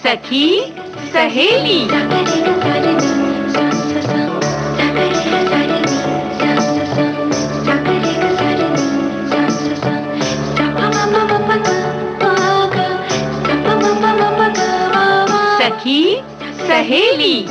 सखी सहेली। सखी सहेली।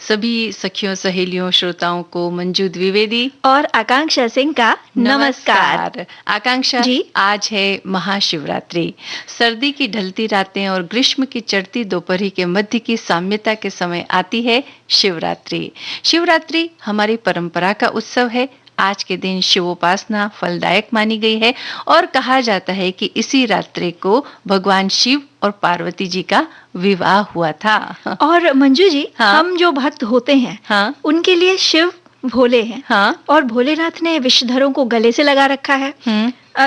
सभी सखियों सहेलियों श्रोताओं को मंजू द्विवेदी और आकांक्षा सिंह का नमस्कार। आकांक्षा जी, आज है महाशिवरात्रि। सर्दी की ढलती रातें और ग्रीष्म की चढ़ती दोपहरी के मध्य की साम्यता के समय आती है शिवरात्रि। शिवरात्रि हमारी परंपरा का उत्सव है। आज के दिन शिवोपासना फलदायक मानी गई है और कहा जाता है कि इसी रात्रि को भगवान शिव और पार्वती जी का विवाह हुआ था। और मंजू जी, हाँ? हम जो भक्त होते हैं, हाँ? उनके लिए शिव भोले हैं। हाँ? और भोलेनाथ ने विषधरों को गले से लगा रखा है।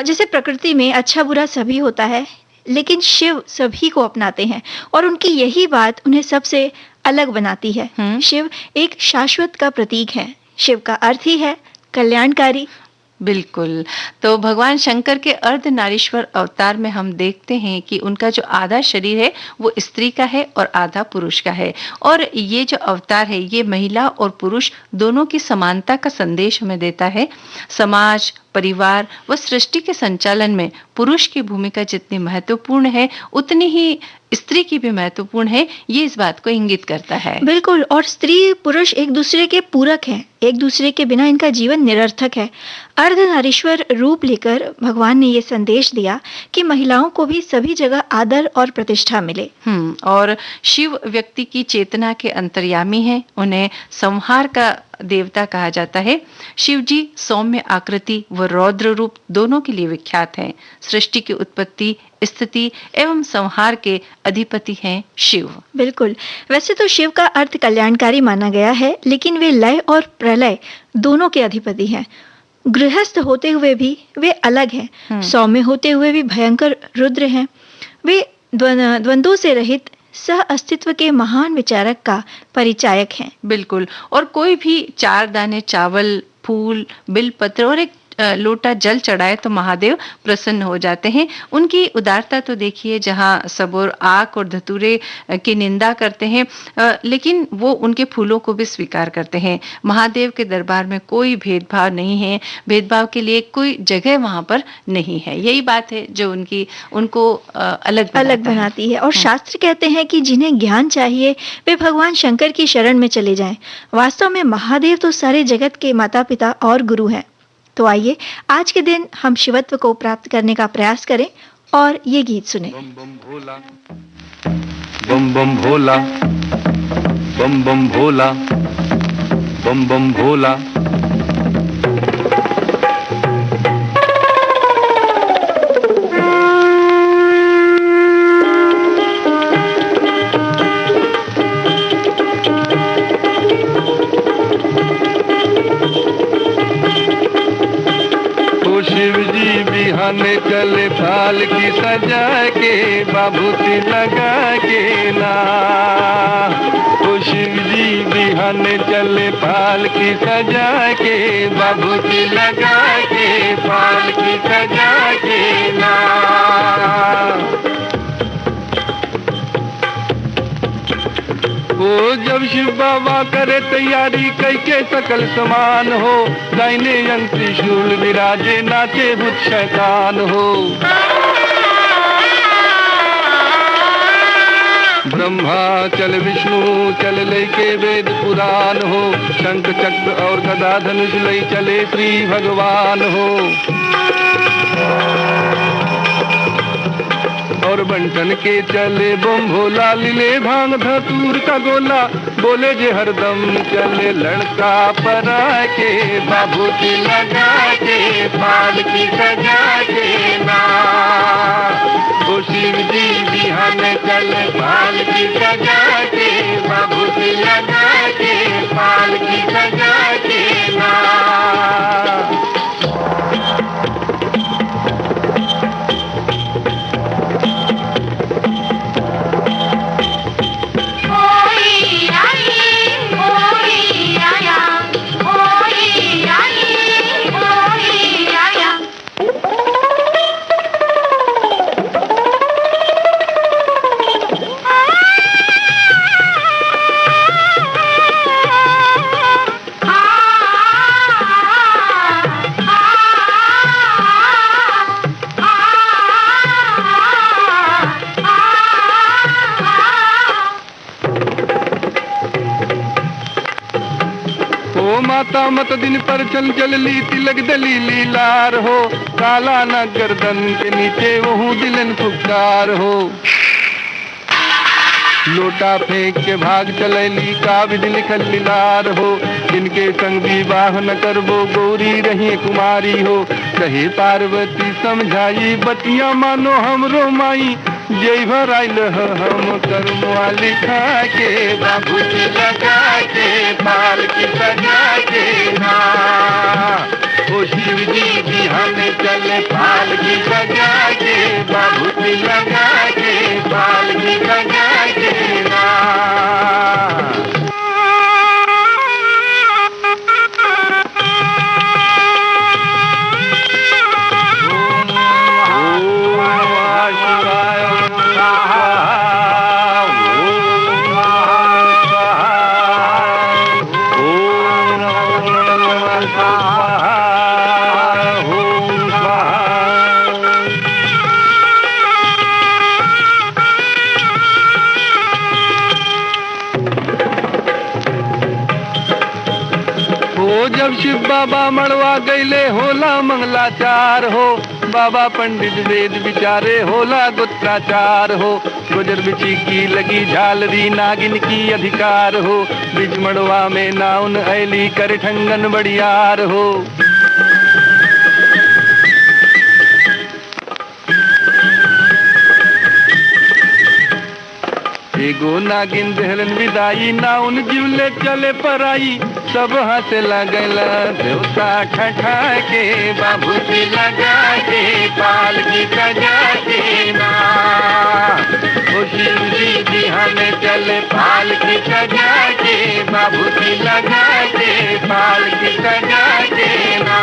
जैसे प्रकृति में अच्छा बुरा सभी होता है, लेकिन शिव सभी को अपनाते हैं और उनकी यही बात उन्हें सबसे अलग बनाती है। शिव एक शाश्वत का प्रतीक है। शिव का अर्थ ही है कल्याणकारी। बिल्कुल। तो भगवान शंकर के अर्धनारीश्वर अवतार में हम देखते हैं कि उनका जो आधा शरीर है वो स्त्री का है और आधा पुरुष का है। और ये जो अवतार है ये महिला और पुरुष दोनों की समानता का संदेश हमें देता है। समाज, परिवार व सृष्टि के संचालन में पुरुष की भूमिका जितनी महत्वपूर्ण है उतनी ही स्त्री की भी महत्वपूर्ण है। ये इस बात को इंगित करता है। बिल्कुल। और स्त्री पुरुष एक दूसरे के पूरक हैं। एक दूसरे के बिना इनका जीवन निरर्थक है। अर्धनारीश्वर रूप लेकर भगवान ने ये संदेश दिया कि महिलाओं को भी सभी जगह आदर और प्रतिष्ठा मिले। और शिव व्यक्ति की चेतना के अंतर्यामी है। उन्हें संहार का देवता कहा जाता है। शिव जी सौम्य आकृति व रौद्र रूप दोनों के लिए विख्यात हैं। सृष्टि की उत्पत्ति, स्थिति एवं संहार के अधिपति हैं शिव। बिल्कुल। वैसे तो शिव का अर्थ कल्याणकारी माना गया है, लेकिन वे लय और प्रलय दोनों के अधिपति हैं। गृहस्थ होते हुए भी वे अलग हैं। सौम्य होते हुए भी भयंकर रुद्र हैं। वे द्वंद्वों से रहित सह अस्तित्व के महान विचारक का परिचायक हैं। बिल्कुल। और कोई भी 4 दाने चावल, फूल, बिलपत्र और एक लोटा जल चढ़ाए तो महादेव प्रसन्न हो जाते हैं। उनकी उदारता तो देखिए, जहाँ सब और आक और धतूरे की निंदा करते हैं, लेकिन वो उनके फूलों को भी स्वीकार करते हैं। महादेव के दरबार में कोई भेदभाव नहीं है। भेदभाव के लिए कोई जगह वहां पर नहीं है। यही बात है जो उनको अलग बनाती है। और शास्त्र कहते हैं कि जिन्हें ज्ञान चाहिए वे भगवान शंकर की शरण में चले जाएं। वास्तव में महादेव तो सारे जगत के माता पिता और गुरु हैं। तो आइए आज के दिन हम शिवत्व को प्राप्त करने का प्रयास करें और ये गीत सुने। बम बम भोला, बम बम भोला, बम बम भोला, बम बम भोला। बिहाने चले फाल की सजा के, बाबूती लगा के ना। ओ शिव जी बिहाने चले फाल की सजा के, बाबूती लगा के, फाल की सजा के ना। ओ जब शिव बाबा करे तैयारी कैके सकल समान हो, दाहिने अंग त्रिशूल विराजे नाचे भूत शैतान हो। ब्रह्मा चल विष्णु चल लेके वेद पुराण हो, शंख चक्र और गदा धनुष लई चले श्री भगवान हो। और बंटन के चले बम भोला, लीले भांग धतूर का गोला, बोले जे हरदम चले लड़का परा के, बाबूती लगा के, फाल की सजा के ना। ओ शिव जी बिहाने चले फाल की सजा के, बाबूती लगा के, फाल की सजा के ना। ओ हो माता मत दिन पर चल चल ली तिलक दलीली लार हो, काला न गर्दन के नीचे वहू दिलन फुकार हो। लोटा फेंक के भाग चलैली का विधि लिखल लीलार हो, जिनके संग विवाह न करबो गौरी रही कुमारी हो। कहे पार्वती समझाई बतिया मानो हमरो माई, जय भर आइल हम कर्मवा लिखा के, बाबूजी लगा के बाल की सजा के ना। ओ शिव जी बिहान चले पाल की सजा के, बाबूजी लगा के बाल की सजा के ना। जब शिव बाबा मड़वा गईले होला मंगलाचार हो, बाबा पंडित वेद विचारे होला गुत्राचार हो। गुजर बिची की लगी झालरी नागिन की अधिकार हो, बिज मड़वा में नाउन ऐली कर ठंगन बड़ियार हो। एगो नागिन दहलन विदाई, नाउन जीवले चले पराई, सब हंसे लगल देवता ठठा के, बाबूजी लगा के पाल की सजा के ना। ओ शिव जी बिहान चले पाल की सजा के, बाबूजी लगा के पाल की सजा के ना।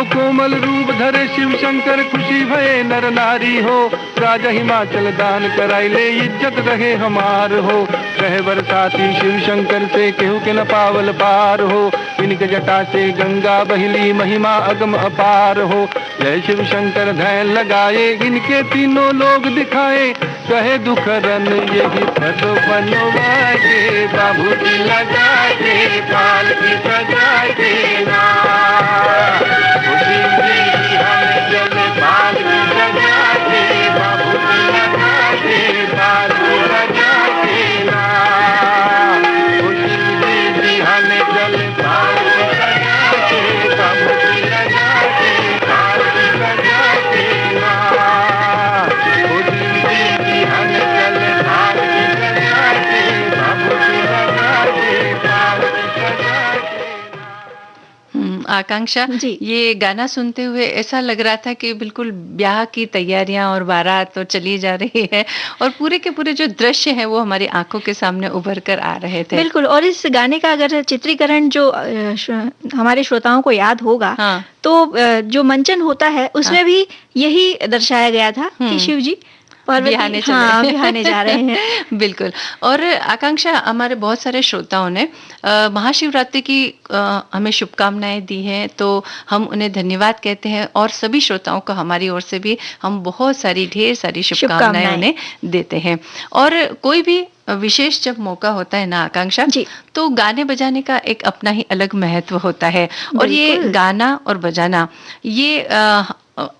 कोमल रूप धरे शिव शंकर खुशी भये नर नारी हो, राजा हिमाचल दान कराइले इज्जत रहे हमार हो। कहे बरसाती शिव शंकर से केहू के न पावल पार हो, इनके जटा से गंगा बहिली महिमा अगम अपार हो। जय शिव शंकर ध्यान लगाए इनके तीनों लोग दिखाए, कहे दुख रन यही फट बनवाए, बाबूजी लगा के पाल की सजा के ना। पाल की सजा के, बाबूजी लगा के पाल की सजा के ना। बिहान चले पाल की सजा के, बाबूजी लगा के पाल की सजा के ना। बिहान चले पाल की सजा के, बाबूजी लगा के पाल की सजा के। आकांक्षा जी। ये गाना सुनते हुए ऐसा लग रहा था कि बिल्कुल ब्याह की तैयारियां और बारात तो चली जा रही है, और पूरे के पूरे जो दृश्य है वो हमारी आंखों के सामने उभर कर आ रहे थे। बिल्कुल। और इस गाने का अगर चित्रीकरण जो हमारे श्रोताओं को याद होगा, हाँ। तो जो मंचन होता है उसमें भी यही दर्शाया गया था कि शिव जी बिहाने चले। हाँ, बिहाने जा रहे हैं। बिल्कुल। और आकांक्षा, हमारे बहुत सारे श्रोताओं ने महाशिवरात्रि की हमें शुभकामनाएं दी हैं, तो हम उन्हें धन्यवाद कहते हैं, और सभी श्रोताओं को हमारी ओर से भी हम बहुत सारी ढेर सारी शुभकामनाएं उन्हें देते हैं। और कोई भी विशेष जब मौका होता है ना आकांक्षा, तो गाने बजाने का एक अपना ही अलग महत्व होता है। और ये गाना और बजाना, ये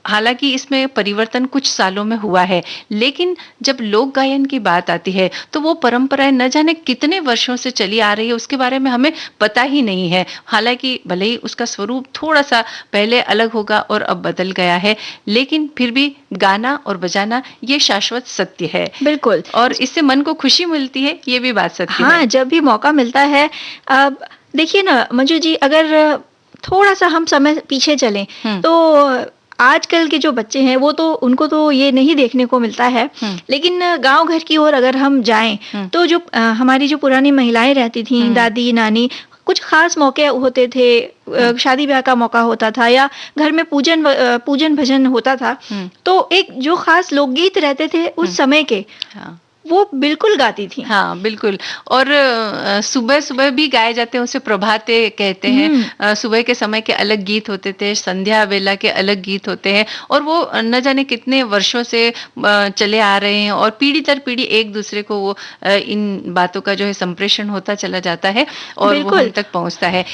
हालांकि इसमें परिवर्तन कुछ सालों में हुआ है, लेकिन जब लोक गायन की बात आती है तो वो परंपराएं न जाने कितने वर्षों से चली आ रही है, उसके बारे में हमें पता ही नहीं है। हालांकि भले ही उसका स्वरूप थोड़ा सा पहले अलग होगा और अब बदल गया है, लेकिन फिर भी गाना और बजाना ये शाश्वत सत्य है। बिल्कुल। और इससे मन को खुशी मिलती है, ये भी बात सत्य है। हाँ, जब भी मौका मिलता है। अब देखिए ना मंजू जी, अगर थोड़ा सा हम समय पीछे चलें तो आजकल के जो बच्चे हैं वो तो उनको तो ये नहीं देखने को मिलता है, लेकिन गांव घर की ओर अगर हम जाएं तो जो हमारी जो पुरानी महिलाएं रहती थीं, दादी नानी, कुछ खास मौके होते थे, शादी ब्याह का मौका होता था या घर में पूजन भजन होता था, तो एक जो खास लोकगीत रहते थे उस समय के, वो बिल्कुल गाती थी। हाँ बिल्कुल। और सुबह सुबह भी गाए जाते हैं, उसे प्रभाते कहते हैं। सुबह के समय के अलग गीत होते थे, संध्या वेला के अलग गीत होते हैं, और वो न जाने कितने वर्षों से चले आ रहे हैं, और पीढ़ी दर पीढ़ी एक दूसरे को वो इन बातों का जो है संप्रेषण होता चला जाता है और वो हम तक पहुंचता है।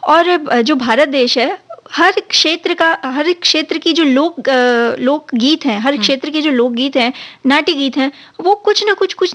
और जो भारत देश है, हर क्षेत्र की जो लोक गीत हैं, हर क्षेत्र के जो लोक गीत हैं, नाट्य गीत हैं, वो कुछ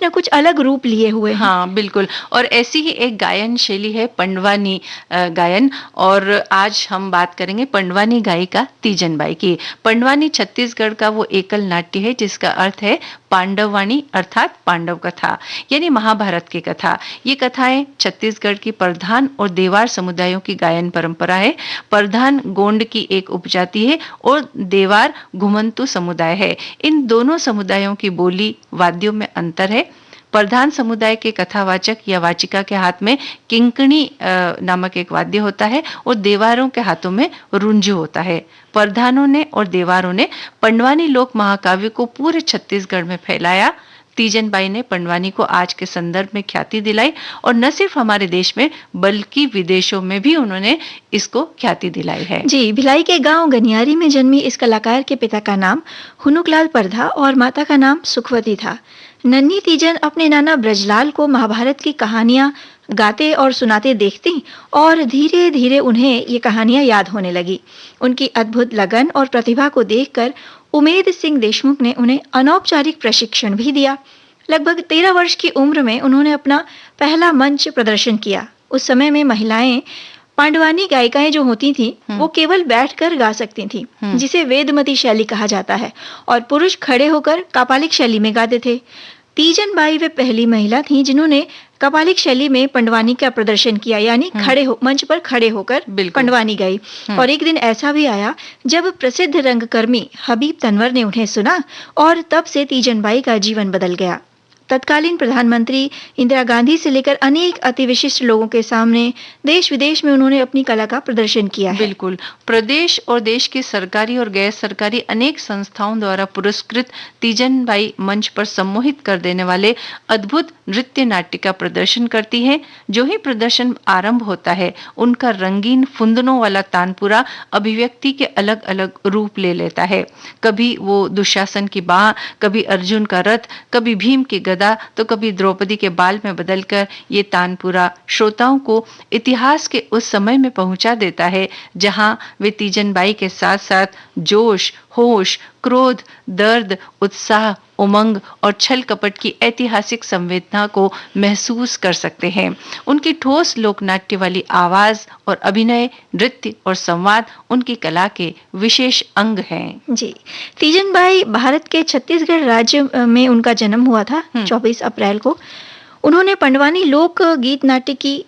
न कुछ अलग रूप लिए हुए हैं। हाँ बिल्कुल। और ऐसी ही एक गायन शैली है पंडवानी गायन, और आज हम बात करेंगे पंडवानी गायिका तीजन बाई की। पंडवानी छत्तीसगढ़ का वो एकल नाट्य है जिसका अर्थ है पांडववाणी, अर्थात पांडव कथा, यानी महाभारत की कथा। ये कथाएं छत्तीसगढ़ की प्रधान और देवार समुदायों की गायन परंपरा है। प्रधान गोंड की एक उपजाति है और देवार घुमंतु समुदाय है। इन दोनों समुदायों की बोली वाद्यों में अंतर है। प्रधान समुदाय के कथावाचक या वाचिका के हाथ में किंकणी नामक एक वाद्य होता है और देवारों के हाथों में रुंझु होता है। प्रधानों ने और देवारों ने पंडवानी लोक महाकाव्य को पूरे छत्तीसगढ़ में फैलाया। तीजन बाई ने पंडवानी को आज के संदर्भ में ख्याति दिलाई, और न सिर्फ हमारे देश में बल्कि विदेशों में भी उन्होंने इसको ख्याति दिलाई है। जी, भिलाई के गांव गनियारी में जन्मी इस कलाकार के पिता का नाम हुनुकलाल परधा और माता का नाम सुखवती था। नन्ही तीजन अपने नाना ब्रजलाल को महाभारत की कहानियां गाते और सुनाते देखती और धीरे धीरे उन्हें ये कहानियां याद होने लगी। उनकी अद्भुत लगन और प्रतिभा को देखकर उमेद सिंह देशमुख ने उन्हें अनौपचारिक प्रशिक्षण भी दिया। लगभग 13 वर्ष की उम्र में उन्होंने अपना पहला मंच प्रदर्शन किया। उस समय में महिलाएं पांडवानी गायिकाएं जो होती थीं, वो केवल बैठकर गा सकती थीं, जिसे वेदमती शैली कहा जाता है, और पुरुष खड़े होकर कापालिक शैली में गाते थे। तीजन बाई वे पहली महिला थीं जिन्होंने कपालिक शैली में पंडवानी का प्रदर्शन किया, यानी मंच पर खड़े होकर पंडवानी गाई। और एक दिन ऐसा भी आया जब प्रसिद्ध रंगकर्मी हबीब तनवर ने उन्हें सुना, और तब से तीजन बाई का जीवन बदल गया। तत्कालीन प्रधानमंत्री इंदिरा गांधी से लेकर अनेक अति विशिष्ट लोगों के सामने देश विदेश में उन्होंने अपनी कला का प्रदर्शन किया है। बिल्कुल। प्रदेश और देश की सरकारी और गैर सरकारी अनेक संस्थाओं द्वारा पुरस्कृत तीजन बाई मंच पर सम्मोहित कर देने वाले अद्भुत नृत्य नाट्य का प्रदर्शन करती है। जो ही प्रदर्शन आरंभ होता है, उनका रंगीन फुंदनों वाला तानपुरा अभिव्यक्ति के अलग अलग रूप ले लेता है। कभी वो दुशासन की बाह, कभी अर्जुन का रथ, कभी भीम की गदा, तो कभी द्रौपदी के बाल में बदलकर ये तानपुरा श्रोताओं को इतिहास के उस समय में पहुंचा देता है जहां वे तीजन बाई के साथ साथ जोश, होश, क्रोध, दर्द, उत्साह, उमंग और छल कपट की ऐतिहासिक संवेदना को महसूस कर सकते हैं। उनकी ठोस लोकनाट्य वाली आवाज और अभिनय, नृत्य और संवाद उनकी कला के विशेष अंग हैं। जी, तीजन बाई भारत के छत्तीसगढ़ राज्य में उनका जन्म हुआ था 24 अप्रैल को। उन्होंने पंडवानी लोक गीत नाट्य की,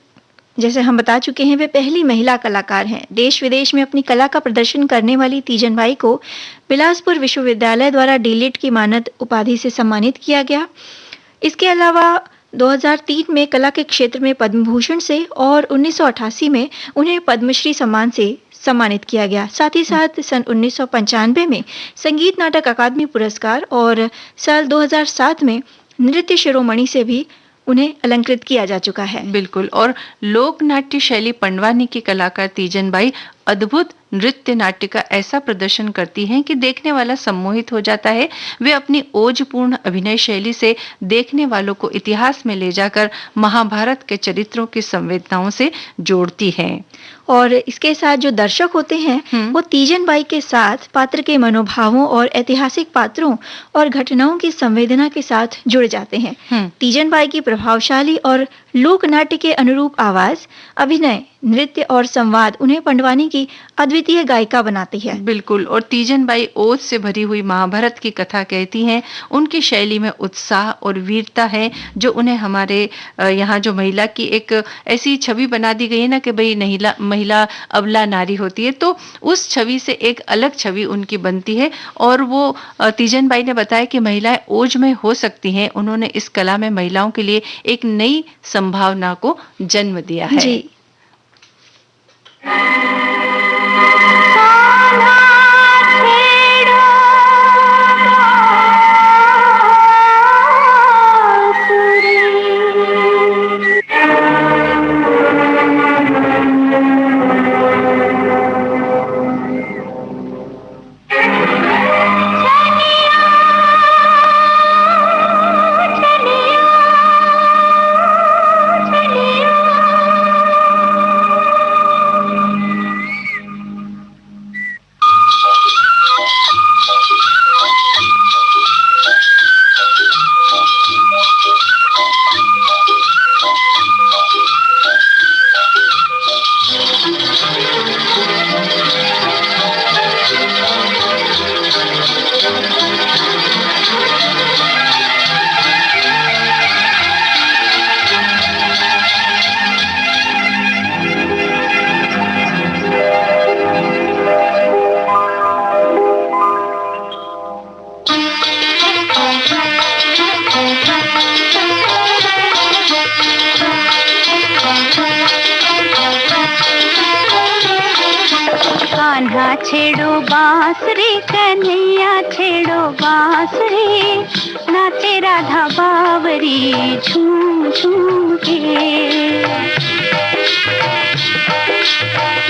जैसे हम बता चुके हैं, वे पहली महिला कलाकार हैं। देश विदेश में अपनी कला का प्रदर्शन करने वाली तीजन बाई को बिलासपुर विश्वविद्यालय द्वारा डीलिट की मानद उपाधि से सम्मानित किया गया। इसके अलावा 2003 में कला के क्षेत्र में पद्म भूषण से और 1988 में उन्हें पद्मश्री सम्मान से सम्मानित किया गया। साथ ही साथ सन 1995 में संगीत नाटक अकादमी पुरस्कार और साल 2007 में नृत्य शिरोमणि से भी उन्हें अलंकृत किया जा चुका है। बिल्कुल। और लोक नाट्य शैली पंडवानी की कलाकार तीजन बाई अद्भुत नृत्य नाट्य का ऐसा प्रदर्शन करती हैं कि देखने वाला सम्मोहित हो जाता है। वे अपनी ओजपूर्ण अभिनय शैली से देखने वालों को इतिहास में ले जाकर महाभारत के चरित्रों की संवेदनाओं से जोड़ती हैं। और इसके साथ जो दर्शक होते हैं वो तीजन बाई के साथ पात्र के मनोभावों और ऐतिहासिक पात्रों और घटनाओं की संवेदना के साथ जुड़ जाते हैं। तीजन बाई की प्रभावशाली और लोक नाट्य के अनुरूप आवाज, अभिनय, नृत्य और संवाद उन्हें पंडवानी की अद्वितीय गायिका बनाती है। बिल्कुल। और तीजन बाई ओज से भरी हुई महाभारत की कथा कहती हैं। उनकी शैली में उत्साह और वीरता है जो उन्हें हमारे यहाँ जो महिला की एक ऐसी छवि बना दी गई है ना कि भाई महिला अबला नारी होती है, तो उस छवि से एक अलग छवि उनकी बनती है। और वो तीजन बाई ने बताया कि महिलाएं ओज में हो सकती हैं। उन्होंने इस कला में महिलाओं के लिए एक नई संभावना को जन्म दिया है। जी। छेड़ो बांसुरी कन्हैया छेड़ो बांसुरी, नाचे राधा बावरी झूम झूम के।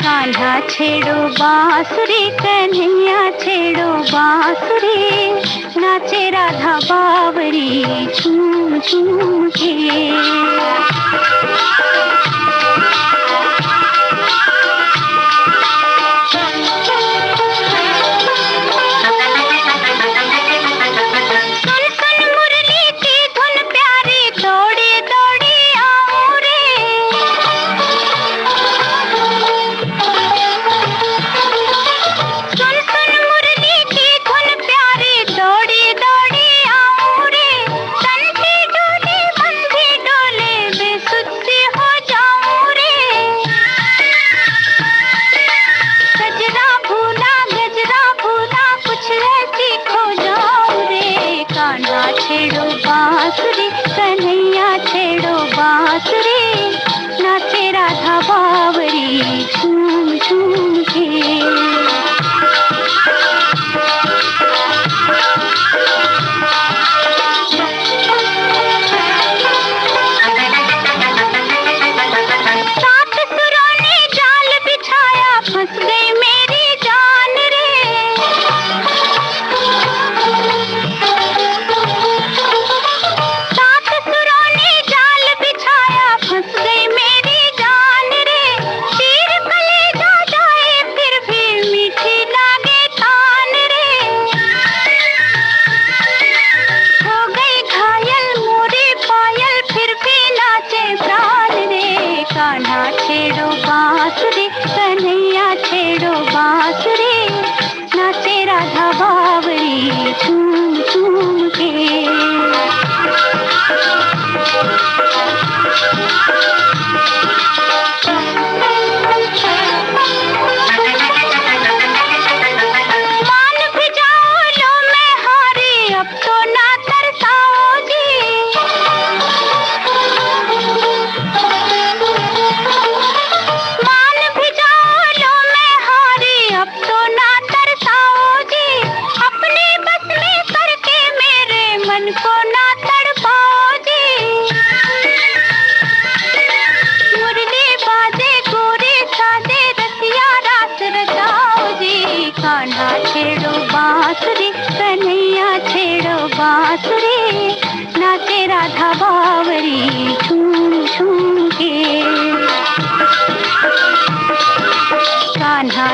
कान्हा छेड़ो बांसुरी कन्हैया छेड़ो बांसुरी, नाचे राधा बावरी झूम झूम के।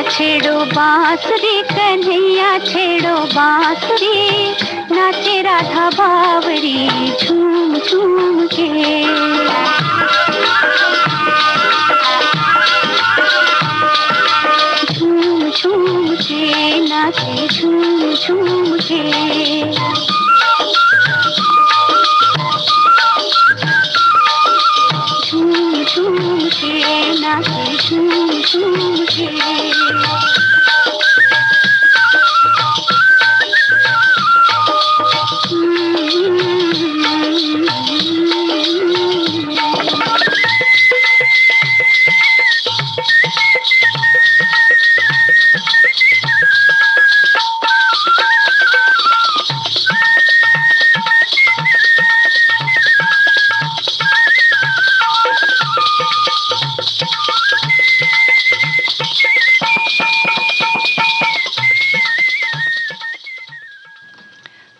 छेड़ो बांसुरी कन्हैया छेड़ो बांसुरी, नाचे राधा बावरी झूम झूम के। झूम झूम के नाचे झूम झूम के, झूम झूम के नाचे झूम झूम के।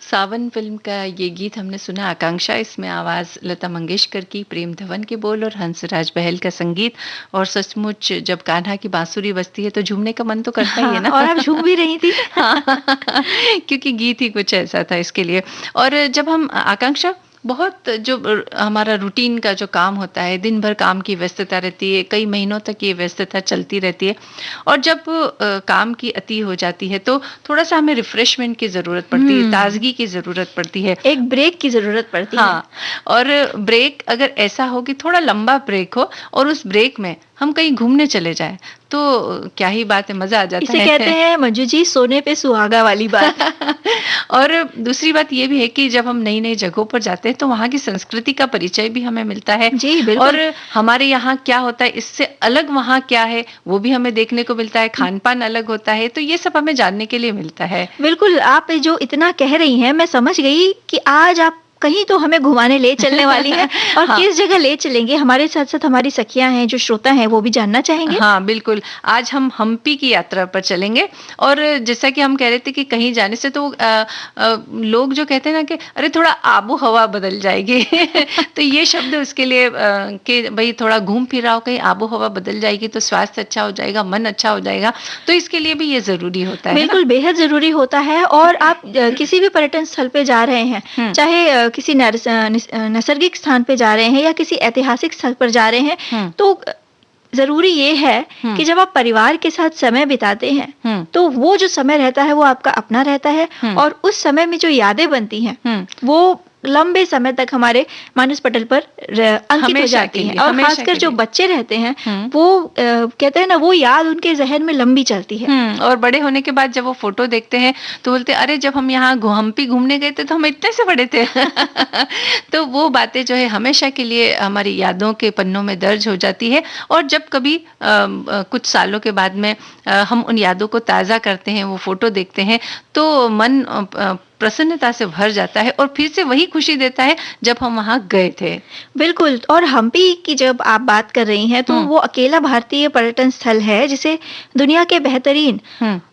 सावन फिल्म का ये गीत हमने सुना आकांक्षा, इसमें आवाज लता मंगेशकर की, प्रेम धवन के बोल और हंसराज बहल का संगीत। और सचमुच जब कान्हा की बांसुरी बजती है तो झूमने का मन तो करता ही है ना। और आप झूम भी रही थी। क्योंकि गीत ही कुछ ऐसा था इसके लिए। और जब हम आकांक्षा बहुत जो हमारा रूटीन का जो काम होता है, दिन भर काम की व्यस्तता रहती है, कई महीनों तक ये व्यस्तता चलती रहती है, और जब काम की अति हो जाती है तो थोड़ा सा हमें रिफ्रेशमेंट की जरूरत पड़ती है, ताजगी की जरूरत पड़ती है, एक ब्रेक की जरूरत पड़ती है। हाँ, और ब्रेक अगर ऐसा हो कि थोड़ा लंबा ब्रेक हो और उस ब्रेक में हम कहीं घूमने चले जाएं तो क्या ही बात है, मजा आ जाता है। इसे कहते हैं मंजू जी सोने पे सुहागा वाली बात। और दूसरी बात ये भी है कि जब हम नई नई जगहों पर जाते हैं तो वहाँ की संस्कृति का परिचय भी हमें मिलता है। जी बिल्कुल। और हमारे यहाँ क्या होता है, इससे अलग वहाँ क्या है वो भी हमें देखने को मिलता है, खान पान अलग होता है, तो ये सब हमें जानने के लिए मिलता है। बिल्कुल, आप जो इतना कह रही हैं मैं समझ गई कि आज आप कहीं तो हमें घुमाने ले चलने वाली हैं। और हाँ। किस जगह ले चलेंगे, हमारे साथ साथ हमारी सखियां हैं, जो श्रोता हैं, वो भी जानना चाहेंगे। हाँ बिल्कुल, आज हम हम्पी की यात्रा पर चलेंगे। और जैसा कि हम कह रहे थे कि कहीं जाने से तो लोग जो कहते हैं ना कि अरे थोड़ा आबो हवा बदल जाएगी तो ये शब्द उसके लिए कि भाई थोड़ा घूम फिर आओ, कहीं आबो हवा बदल जाएगी तो स्वास्थ्य अच्छा हो जाएगा, मन अच्छा हो जाएगा, तो इसके लिए भी ये जरूरी होता है। बिल्कुल, बेहद जरूरी होता है। और आप किसी भी पर्यटन स्थल पे जा रहे हैं, चाहे किसी नैसर्गिक स्थान पे जा रहे हैं या किसी ऐतिहासिक स्थल पर जा रहे हैं, तो जरूरी ये है कि जब आप परिवार के साथ समय बिताते हैं तो वो जो समय रहता है वो आपका अपना रहता है, और उस समय में जो यादें बनती हैं वो लंबे समय तक हमारे मानस पटल पर अंकित हो जाती हैं। और खासकर जो बच्चे रहते हैं वो कहते हैं ना, वो याद उनके जहन में लंबी चलती है। और बड़े होने के बाद जब वो फोटो देखते हैं तो बोलते हैं अरे जब हम यहाँ हम्पी घूमने गए थे तो हम इतने से बड़े थे तो वो बातें जो है हमेशा के लिए हमारी यादों के पन्नों में दर्ज हो जाती है। और जब कभी कुछ सालों के बाद में हम उन यादों को ताज़ा करते हैं, वो फोटो देखते हैं, तो मन प्रसन्नता से भर जाता है और फिर से वही खुशी देता है जब हम वहां गए थे। बिल्कुल। और हम्पी की जब आप बात कर रही हैं तो वो अकेला भारतीय पर्यटन स्थल है जिसे दुनिया के बेहतरीन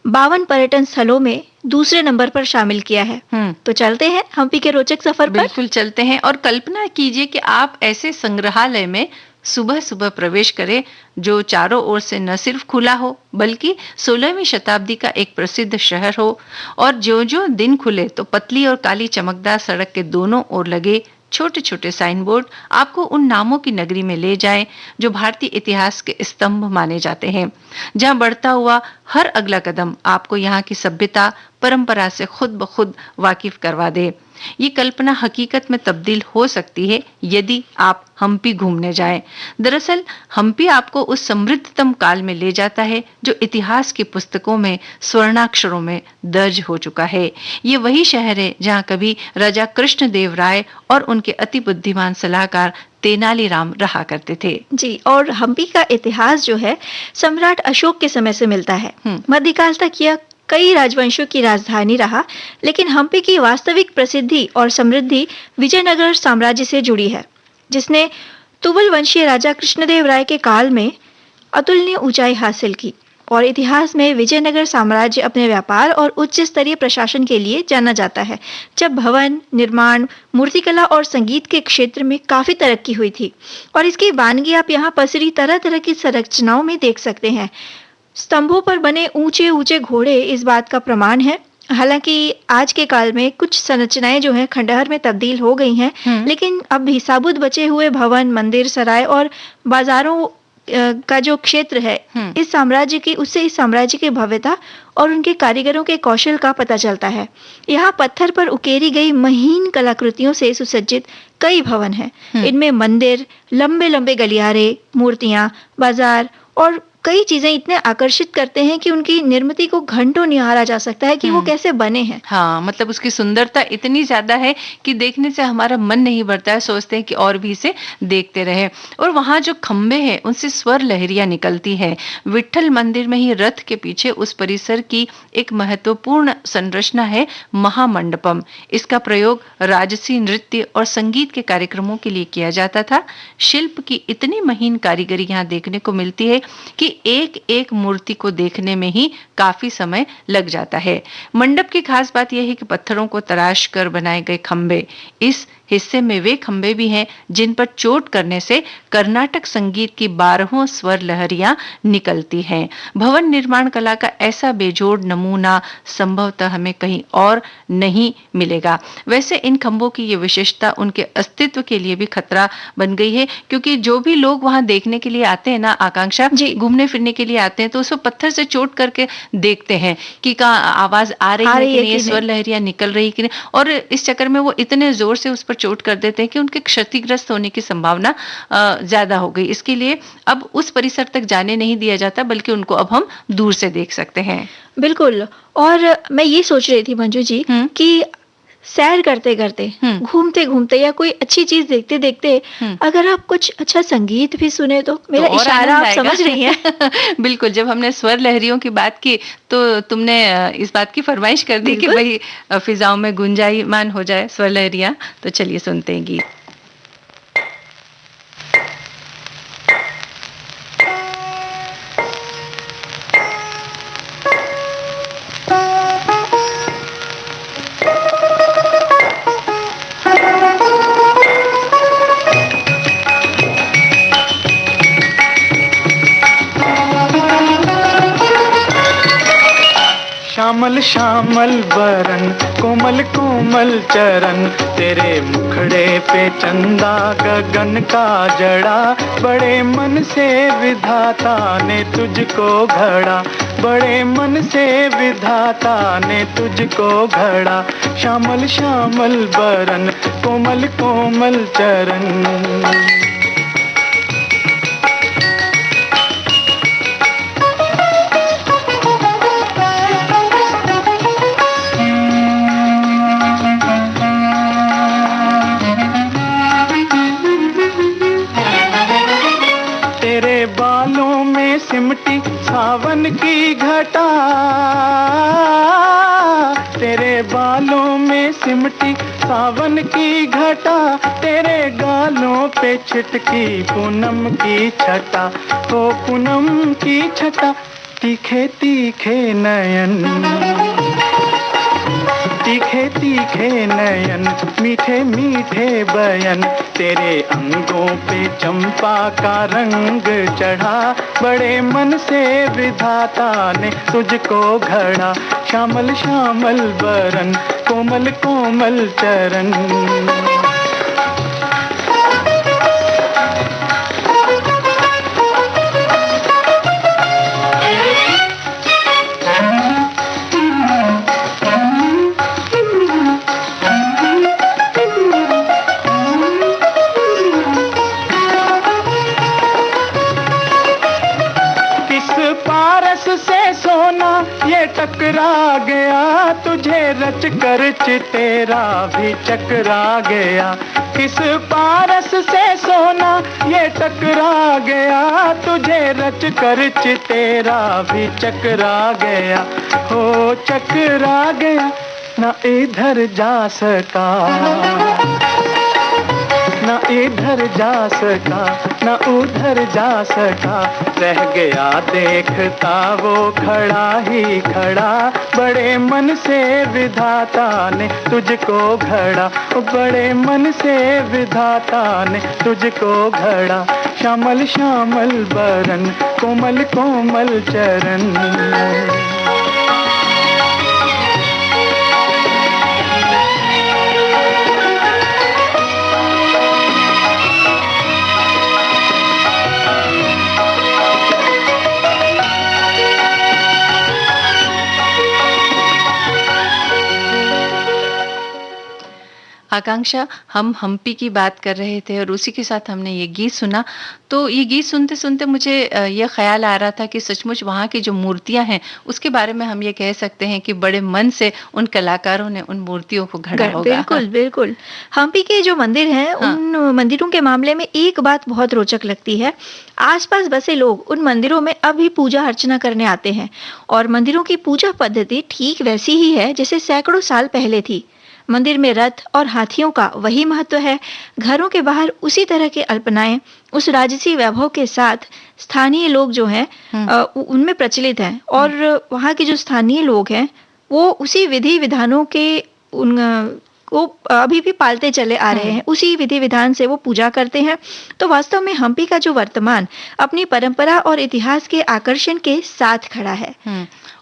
52 पर्यटन स्थलों में दूसरे नंबर पर शामिल किया है। तो चलते हैं हम्पी के रोचक सफर पर। बिल्कुल चलते हैं। और कल्पना कीजिए कि आप ऐसे संग्रहालय में सुबह सुबह प्रवेश करें जो चारों ओर से न सिर्फ खुला हो बल्कि 16वीं शताब्दी का एक प्रसिद्ध शहर हो, और जो जो दिन खुले तो पतली और काली चमकदार सड़क के दोनों ओर लगे छोटे छोटे साइन बोर्ड आपको उन नामों की नगरी में ले जाएं जो भारतीय इतिहास के स्तंभ माने जाते हैं, जहां बढ़ता हुआ हर अगला कदम आपको यहाँ की सभ्यता परंपरा से खुद ब खुद वाकिफ करवा दे। ये कल्पना हकीकत में तब्दील हो सकती है यदि आप हम्पी घूमने जाएं। दरअसल हम्पी आपको उस समृद्धतम काल में ले जाता है जो इतिहास की पुस्तकों में स्वर्णाक्षरों में दर्ज हो चुका है। ये वही शहर है जहां कभी राजा कृष्णदेव राय और उनके अति बुद्धिमान सलाहकार तेनालीराम रहा करते थे। जी, और हम्पी का इतिहास जो है सम्राट अशोक के समय से मिलता है। मध्यकाल तक यह कई राजवंशों की राजधानी रहा, लेकिन हम्पी की वास्तविक प्रसिद्धि और समृद्धि विजयनगर साम्राज्य से जुड़ी है, जिसने तुगल वंशीय राजा कृष्णदेव राय के काल में अतुलनीय ऊंचाई हासिल की। और इतिहास में विजयनगर साम्राज्य अपने व्यापार और उच्च स्तरीय प्रशासन के लिए जाना जाता है, जब भवन निर्माण, मूर्तिकला और संगीत के क्षेत्र में काफी तरक्की हुई थी। और इसकी वानगी आप यहाँ पसरी तरह तरह की संरचनाओं में देख सकते हैं। स्तंभों पर बने ऊंचे ऊंचे घोड़े इस बात का प्रमाण है। हालांकि आज के काल में कुछ संरचनाएं जो हैं खंडहर में तब्दील हो गई हैं, लेकिन अब भी साबुत बचे हुए भवन, मंदिर, सराय और बाजारों का जो क्षेत्र है, इस साम्राज्य की भव्यता और उनके कारीगरों के कौशल का पता चलता है। यहाँ पत्थर पर उकेरी गई महीन कलाकृतियों से सुसज्जित कई भवन हैं। इनमें मंदिर, लंबे लंबे गलियारे, मूर्तियां, बाजार और कई चीजें इतने आकर्षित करते हैं कि उनकी निर्मिति को घंटों निहारा जा सकता है कि वो कैसे बने हैं। हाँ, मतलब उसकी सुंदरता इतनी ज्यादा है कि देखने से हमारा मन नहीं भरता है, सोचते हैं कि और भी इसे देखते रहे। और वहाँ जो खंबे हैं उनसे स्वर लहरियां निकलती है। विट्ठल मंदिर में ही रथ के पीछे उस परिसर की एक महत्वपूर्ण संरचना है, महामंडपम। इसका प्रयोग राजसी नृत्य और संगीत के कार्यक्रमों के लिए किया जाता था। शिल्प की इतनी महीन कारीगरी यहाँ देखने को मिलती है कि एक एक मूर्ति को देखने में ही काफी समय लग जाता है। मंडप की खास बात यह है कि पत्थरों को तराश कर बनाए गए खंबे, इस हिस्से में वे खंबे भी हैं जिन पर चोट करने से कर्नाटक संगीत की 12 स्वर लहरियां निकलती हैं। भवन निर्माण कला का ऐसा बेजोड़ नमूना संभवतः हमें कहीं और नहीं मिलेगा। वैसे इन खंबों की ये विशेषता उनके अस्तित्व के लिए भी खतरा बन गई है, क्योंकि जो भी लोग वहां देखने के लिए आते हैं ना, आकांक्षा, घूमने फिरने के लिए आते हैं, तो उसको पत्थर से चोट करके देखते हैं कि का आवाज आ रही है कि नहीं, स्वर लहरियां निकल रही कि नहीं, और इस चक्कर में वो इतने जोर से उस पर चोट कर देते हैं कि उनके क्षतिग्रस्त होने की संभावना ज्यादा हो गई। इसके लिए अब उस परिसर तक जाने नहीं दिया जाता, बल्कि उनको अब हम दूर से देख सकते हैं। बिल्कुल। और मैं ये सोच रही थी मंजू जी कि सैर करते करते, घूमते घूमते या कोई अच्छी चीज देखते देखते अगर आप कुछ अच्छा संगीत भी सुने तो मेरा इशारा आप समझ रही हैं। बिल्कुल, जब हमने स्वर लहरियों की बात की तो तुमने इस बात की फरमाइश कर दी कि भाई फिजाओं में गुंजायमान हो जाए स्वर लहरियां। तो चलिए सुनते हैं गीत। श्यामल श्यामल बरन, कोमल कोमल चरण, तेरे मुखड़े पे चंदा गगन का जड़ा, बड़े मन से विधाता ने तुझको घड़ा, बड़े मन से विधाता ने तुझको घड़ा। श्यामल श्यामल बरन, कोमल कोमल चरण। सिमटी सावन की घटा, तेरे बालों में सिमटी सावन की घटा, तेरे गालों पे छिटकी पूनम की छटा, ओ पूनम की छटा। तीखे तीखे नयन, तीखे तीखे नयन, मीठे मीठे बयन, तेरे अंगों पे चंपा का रंग चढ़ा, बड़े मन से विधाता ने तुझको घड़ा। श्यामल श्यामल बरन, कोमल कोमल चरण। टकरा गया तुझे रच कर चितेरा भी चकरा गया, किस पारस से सोना ये टकरा गया, तुझे रच कर चितेरा भी चकरा गया, हो चकरा गया। ना इधर जा सका, ना इधर जा सका, ना उधर जा सका, रह गया देखता वो खड़ा ही खड़ा, बड़े मन से विधाता ने तुझको घड़ा, बड़े मन से विधाता ने तुझको घड़ा। श्यामल श्यामल बरन, कोमल कोमल चरण। आकांक्षा, हम हम्पी की बात कर रहे थे और उसी के साथ हमने ये गीत सुना। तो ये गीत सुनते सुनते मुझे ये ख्याल आ रहा था कि सचमुच वहाँ की जो मूर्तियां हैं उसके बारे में हम ये कह सकते हैं कि बड़े मन से उन कलाकारों ने उन मूर्तियों को गढ़ा होगा। बिल्कुल बिल्कुल। हम्पी के जो मंदिर हैं हाँ। उन मंदिरों के मामले में एक बात बहुत रोचक लगती है। आसपास बसे लोग उन मंदिरों में अब भी पूजा अर्चना करने आते हैं और मंदिरों की पूजा पद्धति ठीक वैसी ही है जैसे सैकड़ों साल पहले थी। मंदिर में रथ और हाथियों का वही महत्व है। घरों के बाहर उसी तरह के अल्पनाएं उस राजसी वैभव के साथ स्थानीय लोग जो हैं उनमें प्रचलित हैं और वहाँ के जो स्थानीय लोग हैं वो उसी विधि विधानों के उन वो अभी भी पालते चले आ रहे हैं। उसी विधि विधान से वो पूजा करते हैं। तो वास्तव में हम्पी का जो वर्तमान अपनी परंपरा और इतिहास के आकर्षण के साथ खड़ा है।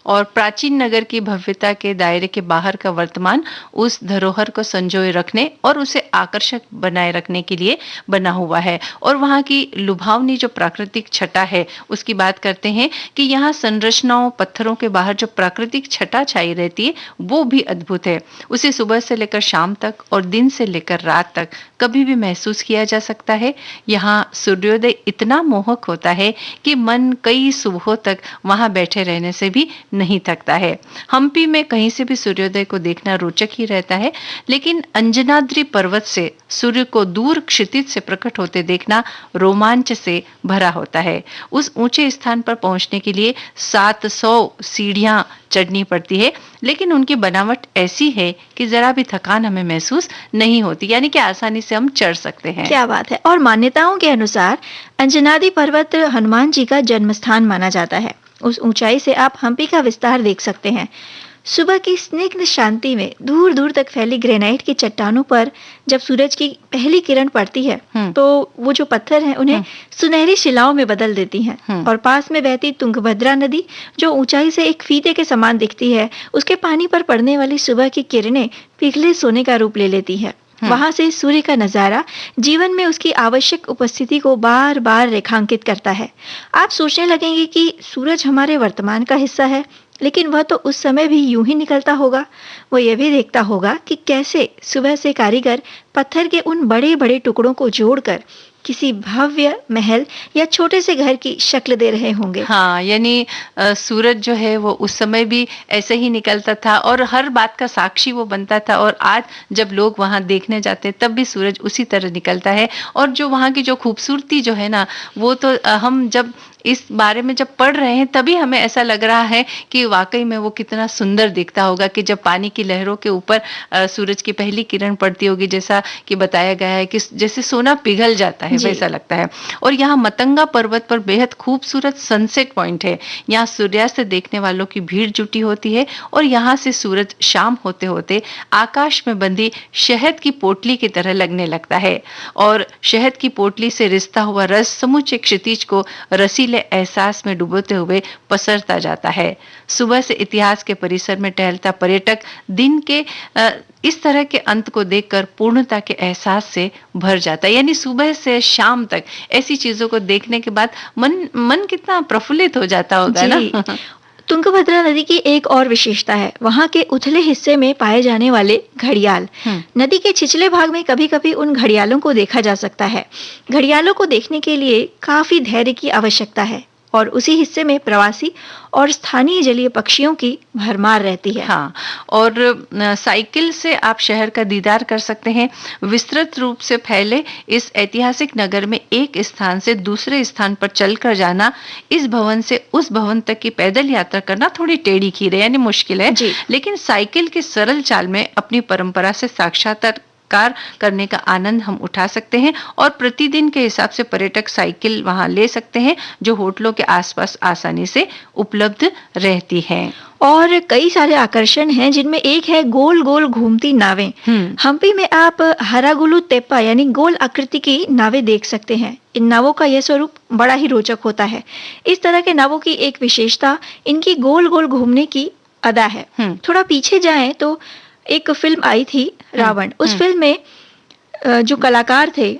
और प्राचीन नगर की भव्यता के दायरे के बाहर का वर्तमान उस धरोहर को संजोए रखने और उसे आकर्षक बनाए रखने के लिए बना हुआ है। और वहाँ की लुभावनी जो प्राकृतिक छटा है उसकी बात करते हैं कि यहाँ संरचनाओं पत्थरों के बाहर जो प्राकृतिक छटा छाई रहती है वो भी अद्भुत है। उसे सुबह से लेकर शाम तक और दिन से लेकर रात तक कभी भी महसूस किया जा सकता है। यहाँ सूर्योदय इतना मोहक होता है कि मन कई सुबहों तक वहाँ बैठे रहने से भी नहीं थकता है। हम्पी में कहीं से भी सूर्योदय को देखना रोचक ही रहता है, लेकिन अंजनाद्री पर्वत से सूर्य को दूर क्षितिज से प्रकट होते देखना रोमांच से भरा होता है। उस ऊंचे स्थान पर पहुंचने के लिए 700 सीढ़ियां चढ़नी पड़ती है, लेकिन उनकी बनावट ऐसी है कि जरा भी थकान हमें महसूस नहीं होती, यानी कि आसानी से हम चढ़ सकते हैं। क्या बात है। और मान्यताओं के अनुसार अंजनाद्री पर्वत हनुमान जी का जन्म स्थान माना जाता है। उस ऊंचाई से आप हम्पी का विस्तार देख सकते हैं। सुबह की स्निग्ध शांति में दूर दूर तक फैली ग्रेनाइट की चट्टानों पर जब सूरज की पहली किरण पड़ती है तो वो जो पत्थर हैं उन्हें सुनहरी शिलाओं में बदल देती हैं। और पास में बहती तुंगभद्रा नदी जो ऊंचाई से एक फीते के समान दिखती है, उसके पानी पर पड़ने वाली सुबह की किरणें पिघले सोने का रूप ले लेती है। वहां से सूर्य का नजारा जीवन में उसकी आवश्यक उपस्थिति को बार बार रेखांकित करता है। आप सोचने लगेंगे कि सूरज हमारे वर्तमान का हिस्सा है, लेकिन वह तो उस समय भी यूं ही निकलता होगा। वो यह भी देखता होगा कि कैसे सुबह से कारीगर पत्थर के उन बड़े बड़े टुकड़ों को जोड़कर किसी भव्य महल या छोटे से घर की शक्ल दे रहे होंगे। हाँ, यानी सूरज जो है वो उस समय भी ऐसे ही निकलता था और हर बात का साक्षी वो बनता था, और आज जब लोग वहां देखने जाते हैं तब भी सूरज उसी तरह निकलता है। और जो वहां की जो खूबसूरती जो है ना, वो तो हम जब इस बारे में जब पढ़ रहे हैं तभी हमें ऐसा लग रहा है कि वाकई में वो कितना सुंदर दिखता होगा कि जब पानी की लहरों के ऊपर सूरज की पहली किरण पड़ती होगी, जैसा कि बताया गया है कि जैसे सोना पिघल जाता है वैसा लगता है। और यहाँ मतंगा पर्वत पर बेहद खूबसूरत सनसेट पॉइंट है। यहाँ सूर्यास्त देखने वालों की भीड़ जुटी होती है और यहाँ से सूरज शाम होते होते आकाश में बंधी शहद की पोटली की तरह लगने लगता है और शहद की पोटली से रिसता हुआ रस समूचे क्षितिज को रसीले एहसास में डुबोते हुए पसरता जाता है। सुबह से इतिहास के परिसर में टहलता पर्यटक दिन के इस तरह के अंत को देखकर पूर्णता के एहसास से भर जाता है। यानी सुबह से शाम तक ऐसी चीजों को देखने के बाद मन कितना प्रफुल्लित हो जाता होगा ना। तुंगभद्रा नदी की एक और विशेषता है वहां के उथले हिस्से में पाए जाने वाले घड़ियाल। नदी के छिछले भाग में कभी कभी उन घड़ियालों को देखा जा सकता है। घड़ियालों को देखने के लिए काफी धैर्य की आवश्यकता है और उसी हिस्से में प्रवासी और स्थानीय जलीय पक्षियों की भरमार रहती है। हाँ, और साइकिल से आप शहर का दीदार कर सकते हैं। विस्तृत रूप से फैले इस ऐतिहासिक नगर में एक स्थान से दूसरे स्थान पर चलकर जाना, इस भवन से उस भवन तक की पैदल यात्रा करना थोड़ी टेढ़ी खीर है, यानी मुश्किल है, लेकिन साइकिल की सरल चाल में अपनी परंपरा से साक्षात्कार करने का आनंद हम उठा सकते हैं। और प्रतिदिन के हिसाब से पर्यटक साइकिल वहां ले सकते हैं जो होटलों के आसपास आसानी से उपलब्ध रहती हैं। और कई सारे आकर्षण हैं जिनमें एक है गोल गोल घूमती नावें। हम्पी में आप हरागुलु तेप्पा यानी गोल आकृति की नावें देख सकते हैं। इन नावों का यह स्वरूप बड़ा ही रोचक होता है। इस तरह के नावों की एक विशेषता इनकी गोल गोल घूमने की अदा है। थोड़ा पीछे जाएं तो एक फिल्म आई थी रावण। उस फिल्म में जो कलाकार थे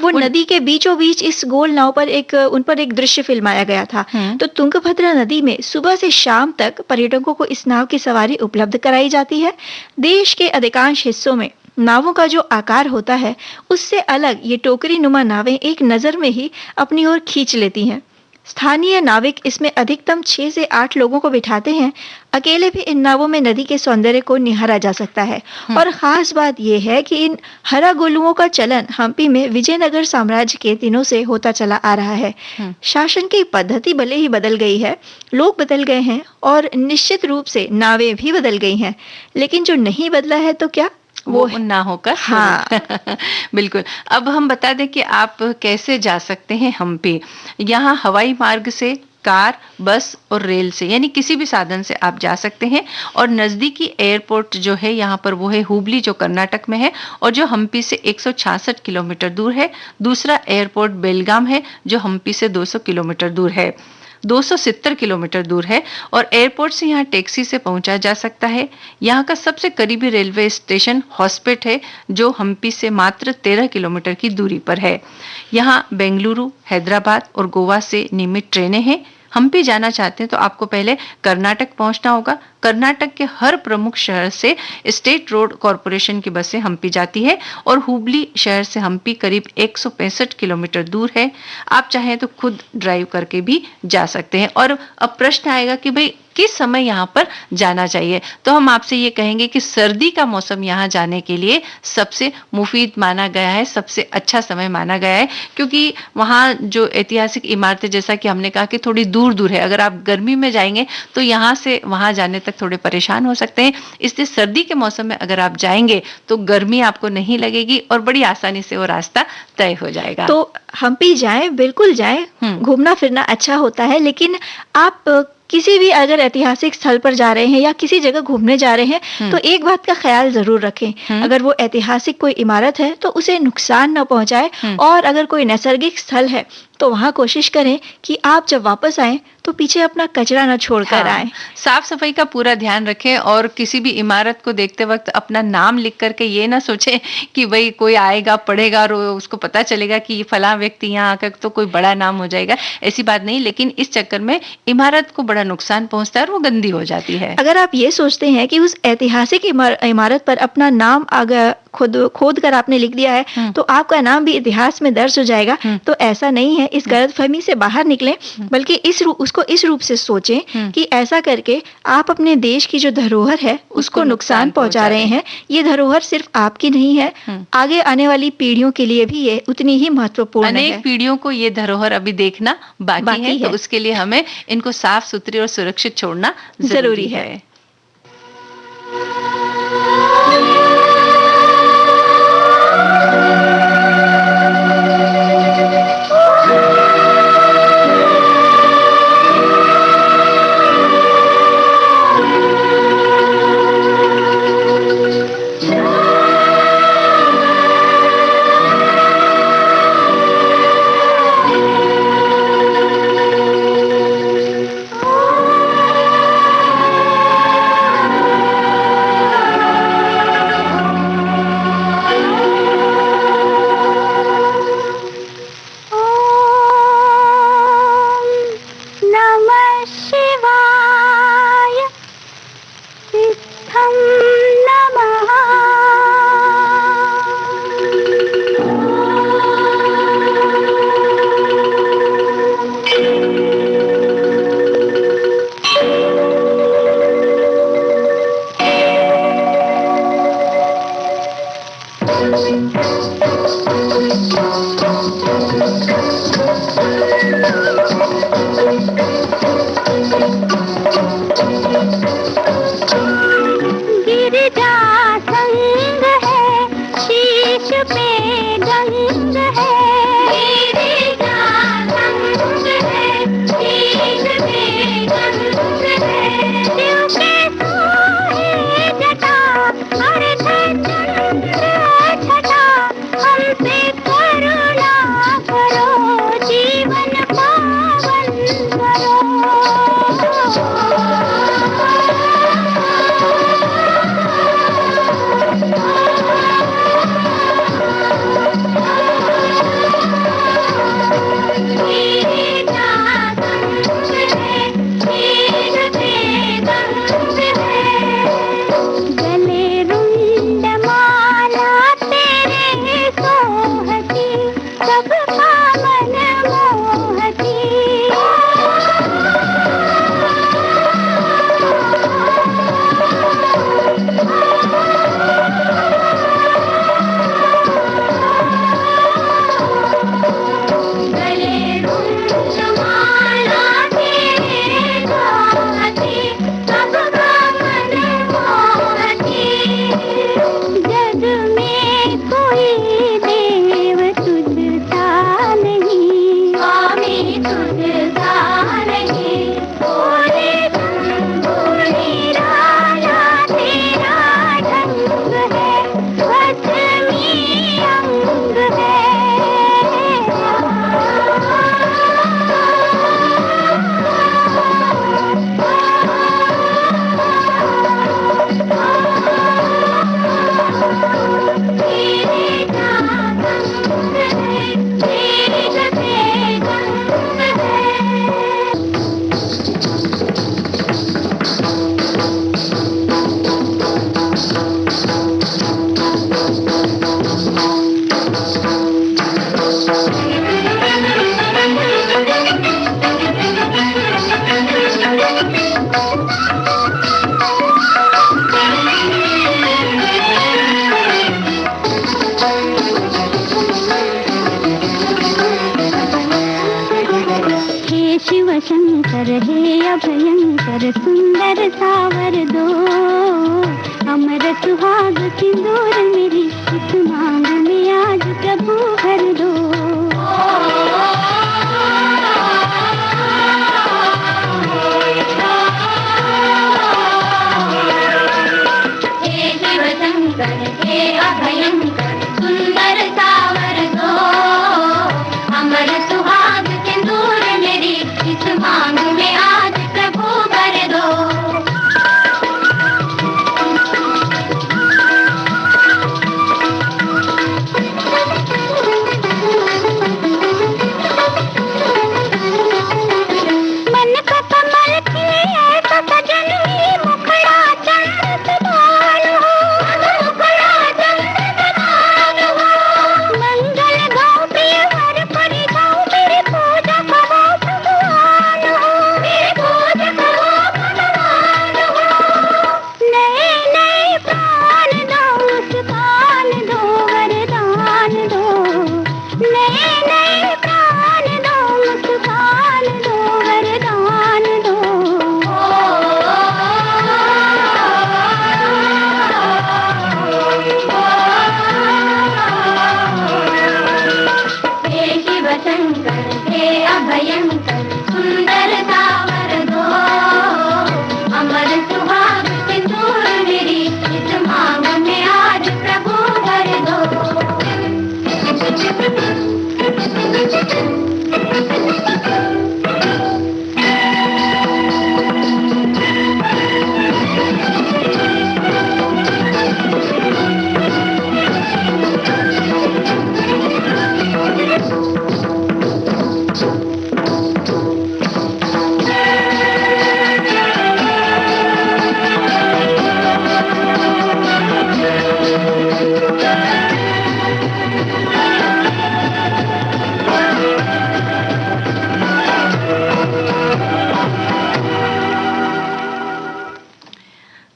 वो नदी के बीचों बीच इस गोल नाव पर उन पर एक दृश्य फिल्माया गया था। तो तुंगभद्रा नदी में सुबह से शाम तक पर्यटकों को इस नाव की सवारी उपलब्ध कराई जाती है। देश के अधिकांश हिस्सों में नावों का जो आकार होता है उससे अलग ये टोकरी नुमा नावें एक नज़र में ही अपनी ओर खींच लेती हैं। स्थानीय नाविक इसमें अधिकतम 6 से 8 लोगों को बिठाते हैं। अकेले भी इन नावों में नदी के सौंदर्य को निहारा जा सकता है। और खास बात यह है कि इन हरा गोलुओं का चलन हम्पी में विजयनगर साम्राज्य के दिनों से होता चला आ रहा है। शासन की पद्धति भले ही बदल गई है, लोग बदल गए हैं और निश्चित रूप से नावें भी बदल गई हैं, लेकिन जो नहीं बदला है तो क्या वो ना होकर। हाँ बिल्कुल। अब हम बता दें कि आप कैसे जा सकते हैं हम्पी। यहाँ हवाई मार्ग से, कार, बस और रेल से, यानी किसी भी साधन से आप जा सकते हैं। और नज़दीकी एयरपोर्ट जो है यहाँ पर वो है हुबली, जो कर्नाटक में है और जो हम्पी से 166 किलोमीटर दूर है। दूसरा एयरपोर्ट बेलगाम है जो हम्पी से 200 किलोमीटर दूर है, 270 किलोमीटर दूर है। और एयरपोर्ट से यहाँ टैक्सी से पहुंचा जा सकता है। यहाँ का सबसे करीबी रेलवे स्टेशन हॉस्पेट है जो हम्पी से मात्र 13 किलोमीटर की दूरी पर है। यहाँ बेंगलुरु, हैदराबाद और गोवा से नियमित ट्रेनें हैं। हम्पी जाना चाहते हैं तो आपको पहले कर्नाटक पहुंचना होगा। कर्नाटक के हर प्रमुख शहर से स्टेट रोड कॉरपोरेशन की बसें हम्पी जाती है और हुबली शहर से हम्पी करीब 165 किलोमीटर दूर है। आप चाहें तो खुद ड्राइव करके भी जा सकते हैं। और अब प्रश्न आएगा कि भाई किस समय यहाँ पर जाना चाहिए, तो हम आपसे ये कहेंगे कि सर्दी का मौसम यहाँ जाने के लिए सबसे मुफीद माना गया है, सबसे अच्छा समय माना गया है, क्योंकि वहाँ जो ऐतिहासिक इमारतें, जैसा कि हमने कहा कि थोड़ी दूर दूर है। अगर आप गर्मी में जाएंगे तो यहाँ से वहाँ जाने तक थोड़े परेशान हो सकते हैं। इसलिए सर्दी के मौसम में अगर आप जाएंगे तो गर्मी आपको नहीं लगेगी और बड़ी आसानी से वो रास्ता तय हो जाएगा। तो हम्पी जाएं, बिल्कुल जाएं। घूमना फिरना अच्छा होता है, लेकिन आप किसी भी अगर ऐतिहासिक स्थल पर जा रहे हैं या किसी जगह घूमने जा रहे हैं तो एक बात का ख्याल जरूर रखें। अगर वो ऐतिहासिक कोई इमारत है तो उसे नुकसान न पहुंचाए, और अगर कोई नैसर्गिक स्थल है तो वहां कोशिश करें कि आप जब वापस आए तो पीछे अपना कचरा न छोड़कर आए। साफ सफाई का पूरा ध्यान रखें और किसी भी इमारत को देखते वक्त अपना नाम लिख करके ये ना सोचें कि भाई कोई आएगा पढ़ेगा और उसको पता चलेगा कि ये फलां व्यक्ति यहाँ आकर तो कोई बड़ा नाम हो जाएगा। ऐसी बात नहीं, लेकिन इस चक्कर में इमारत को बड़ा नुकसान पहुंचता है और वो गंदी हो जाती है। अगर आप ये सोचते हैं कि उस ऐतिहासिक इमारत पर अपना नाम खोद कर आपने लिख दिया है तो आपका नाम भी इतिहास में दर्ज हो जाएगा, तो ऐसा नहीं है। इस गलतफहमी से बाहर निकलें, बल्कि उसको इस रूप से सोचें कि ऐसा करके आप अपने देश की जो धरोहर है उसको नुकसान पहुंचा रहे हैं। ये धरोहर सिर्फ आपकी नहीं है, आगे आने वाली पीढ़ियों के लिए भी ये उतनी ही महत्वपूर्ण है। अनेक पीढ़ियों को ये धरोहर अभी देखना बाकी है, तो उसके लिए हमें इनको साफ सुथरी और सुरक्षित छोड़ना जरूरी है। सुहाग सिंदूर मेरी इस मांग में आज प्रभु भर दो। हे अभयंकर सुंदर सावर दो, अमर सुहाग सिंदूर मेरी इस मांग में आज प्रभु भर दो। मन का कमल खिले तो सजन ही मुखड़ा चंद समान हो, मंगल गाओ प्रिय हर परि गाओ मेरे पूजा करो भगवान हो, मेरे पूजा करो भगवान हो। नए नए प्राण दो, मुस्कान दो, वरदान दो, नए नए प्राण दो, मुस्कान दो, वरदान दो। हे शिव शंकर हे अभयंकर सुंदर सावर दो, अमर सुहाग सिंदूर मेरी इस मांग में आज प्रभु भर दो।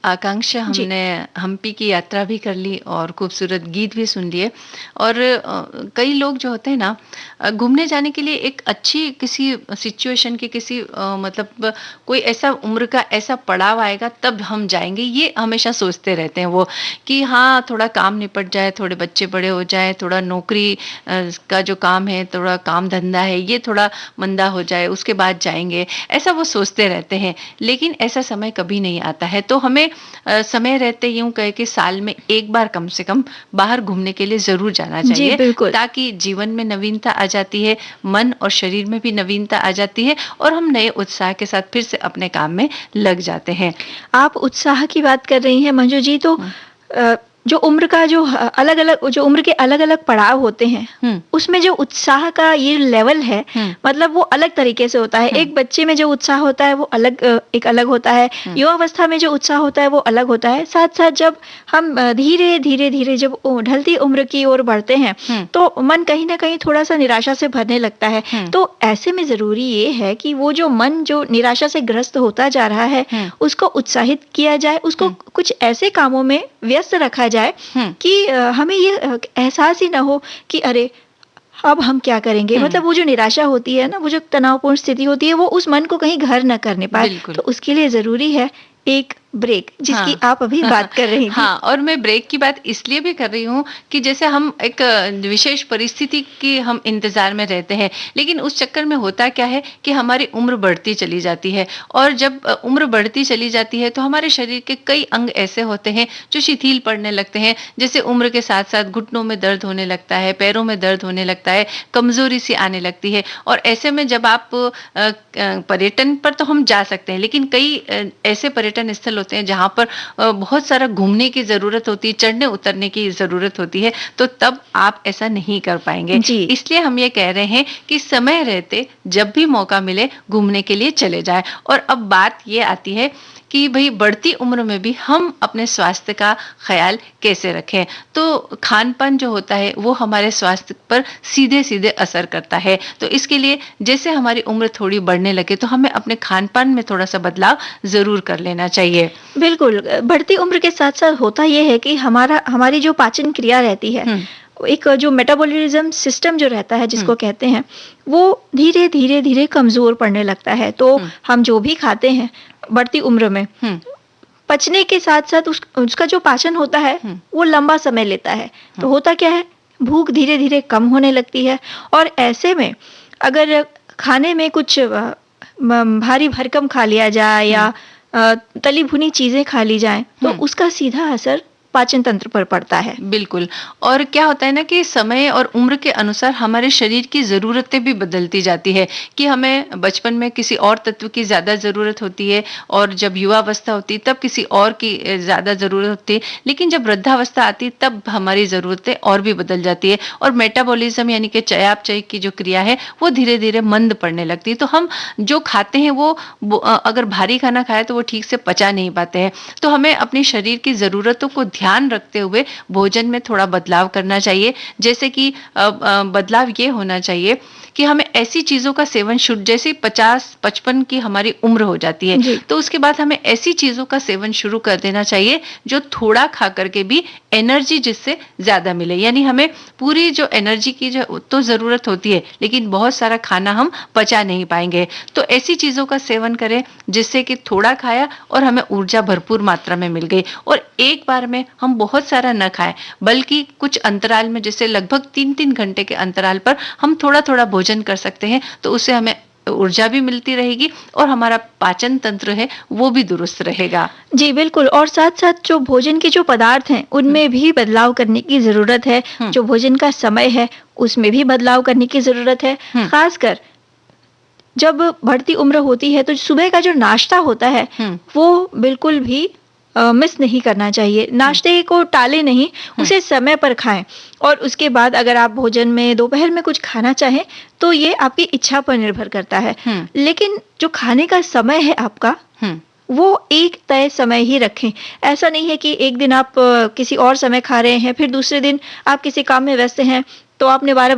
आकांक्षा, हमने हम्पी की यात्रा भी कर ली और खूबसूरत गीत भी सुन लिए। और कई लोग जो होते हैं ना, घूमने जाने के लिए एक अच्छी किसी सिचुएशन की किसी मतलब कोई ऐसा उम्र का ऐसा पड़ाव आएगा तब हम जाएंगे, ये हमेशा सोचते रहते हैं वो, कि हाँ थोड़ा काम निपट जाए, थोड़े बच्चे बड़े हो जाए, थोड़ा नौकरी का जो काम है, थोड़ा काम धंधा है, ये थोड़ा मंदा हो जाए, उसके बाद जाएंगे, ऐसा वो सोचते रहते हैं। लेकिन ऐसा समय कभी नहीं आता है। तो हमें समय रहते यूं कहे कि साल में एक बार कम से कम बाहर घूमने के लिए जरूर जाना चाहिए, ताकि जीवन में नवीनता आ जाती है, मन और शरीर में भी नवीनता आ जाती है और हम नए उत्साह के साथ फिर से अपने काम में लग जाते हैं। आप उत्साह की बात कर रही हैं मंजू जी, तो जो उम्र का जो अलग अलग जो उम्र के अलग अलग पड़ाव होते हैं, उसमें जो उत्साह का ये लेवल है, मतलब वो अलग तरीके से होता है। एक बच्चे में जो उत्साह होता है वो अलग एक अलग होता है, युवावस्था में जो उत्साह होता है वो अलग होता है। साथ साथ जब हम धीरे धीरे धीरे जब ढलती उम्र की ओर बढ़ते हैं तो मन कहीं ना कहीं थोड़ा सा निराशा से भरने लगता है। तो ऐसे में जरूरी ये है कि वो जो मन जो निराशा से ग्रस्त होता जा रहा है उसको उत्साहित किया जाए, उसको कुछ ऐसे कामों में व्यस्त रखा जाए कि हमें ये एहसास ही ना हो कि अरे अब हम क्या करेंगे। मतलब वो जो निराशा होती है ना, वो जो तनावपूर्ण स्थिति होती है, वो उस मन को कहीं घर न करने पाए। तो उसके लिए जरूरी है एक ब्रेक, जिसकी आप अभी बात कर रही थी। हाँ, और मैं ब्रेक की बात इसलिए भी कर रही हूँ कि जैसे हम एक विशेष परिस्थिति की हम इंतजार में रहते हैं, लेकिन उस चक्कर में होता क्या है कि हमारी उम्र बढ़ती चली जाती है, और जब उम्र बढ़ती चली जाती है तो हमारे शरीर के कई अंग ऐसे होते हैं जो शिथिल पड़ने लगते हैं। जैसे उम्र के साथ साथ घुटनों में दर्द होने लगता है, पैरों में दर्द होने लगता है, कमजोरी सी आने लगती है। और ऐसे में जब आप पर्यटन पर तो हम जा सकते हैं, लेकिन कई ऐसे पर्यटन स्थल होते हैं जहां पर बहुत सारा घूमने की जरूरत होती है, चढ़ने उतरने की जरूरत होती है, तो तब आप ऐसा नहीं कर पाएंगे। इसलिए हम ये कह रहे हैं कि समय रहते जब भी मौका मिले घूमने के लिए चले जाएं। और अब बात ये आती है कि भाई बढ़ती उम्र में भी हम अपने स्वास्थ्य का ख्याल कैसे रखें। तो खान पान जो होता है वो हमारे स्वास्थ्य पर सीधे सीधे असर करता है। तो इसके लिए जैसे हमारी उम्र थोड़ी बढ़ने लगे तो हमें अपने खान पान में थोड़ा सा बदलाव जरूर कर लेना चाहिए। बिल्कुल, बढ़ती उम्र के साथ साथ होता ये है कि हमारी जो पाचन क्रिया रहती है, एक जो मेटाबॉलिज्म सिस्टम जो रहता है जिसको कहते हैं, वो धीरे धीरे धीरे कमजोर पड़ने लगता है। तो हम जो भी खाते हैं बढ़ती उम्र में, पचने के साथ साथ उसका जो पाचन होता है वो लंबा समय लेता है। तो होता क्या है, भूख धीरे धीरे कम होने लगती है। और ऐसे में अगर खाने में कुछ भारी भरकम खा लिया जाए या तली भुनी चीजें खा ली जाएं तो उसका सीधा असर पाचन तंत्र पर पड़ता है। बिल्कुल। और क्या होता है ना कि समय और उम्र के अनुसार हमारे शरीर की ज़रूरतें भी बदलती जाती है कि हमें बचपन में किसी और तत्व की ज़्यादा ज़रूरत होती है और जब युवावस्था होती है तब किसी और की ज़्यादा ज़रूरत होती है, लेकिन जब वृद्धावस्था आती है तब हमारी ज़रूरतें और भी बदल जाती है और मेटाबॉलिज्म यानी कि चयापचय की जो क्रिया है वो धीरे धीरे मंद पड़ने लगती है। तो हम जो खाते हैं वो अगर भारी खाना खाए तो वो ठीक से पचा नहीं पाते हैं। तो हमें अपने शरीर की ज़रूरतों को ध्यान रखते हुए भोजन में थोड़ा बदलाव करना चाहिए। जैसे कि बदलाव ये होना चाहिए कि हमें ऐसी चीजों का सेवन शुरू, जैसे 50-55 की हमारी उम्र हो जाती है तो उसके बाद हमें ऐसी चीजों का सेवन शुरू कर देना चाहिए जो थोड़ा खा करके भी एनर्जी जिससे ज्यादा मिले। यानी हमें पूरी जो एनर्जी की जो तो जरूरत होती है लेकिन बहुत सारा खाना हम पचा नहीं पाएंगे। तो ऐसी चीजों का सेवन करें जिससे कि थोड़ा खाया और हमें ऊर्जा भरपूर मात्रा में मिल गई और एक बार में हम बहुत सारा न खाएं बल्कि कुछ अंतराल में, जैसे लगभग 3-3 घंटे के अंतराल पर हम थोड़ा थोड़ा भोजन कर सकते हैं। तो उससे हमें ऊर्जा भी मिलती रहेगी और हमारा पाचन तंत्र है वो भी दुरुस्त रहेगा। जी बिल्कुल। और साथ साथ जो भोजन के जो पदार्थ हैं उनमें भी बदलाव करने की जरूरत है। जो भोजन का समय है उसमें भी बदलाव करने की जरूरत है। खासकर जब बढ़ती उम्र होती है तो सुबह का जो नाश्ता होता है वो बिल्कुल भी मिस नहीं करना चाहिए। नाश्ते को टाले नहीं, उसे समय पर खाएं। और उसके बाद अगर आप भोजन में दोपहर में कुछ खाना चाहें तो ये आपकी इच्छा पर निर्भर करता है। लेकिन जो खाने का समय है आपका वो एक तय समय ही रखें। ऐसा नहीं है कि एक दिन आप किसी और समय खा रहे हैं, फिर दूसरे दिन आप किसी काम में व्यस्त हैं तो आपने 12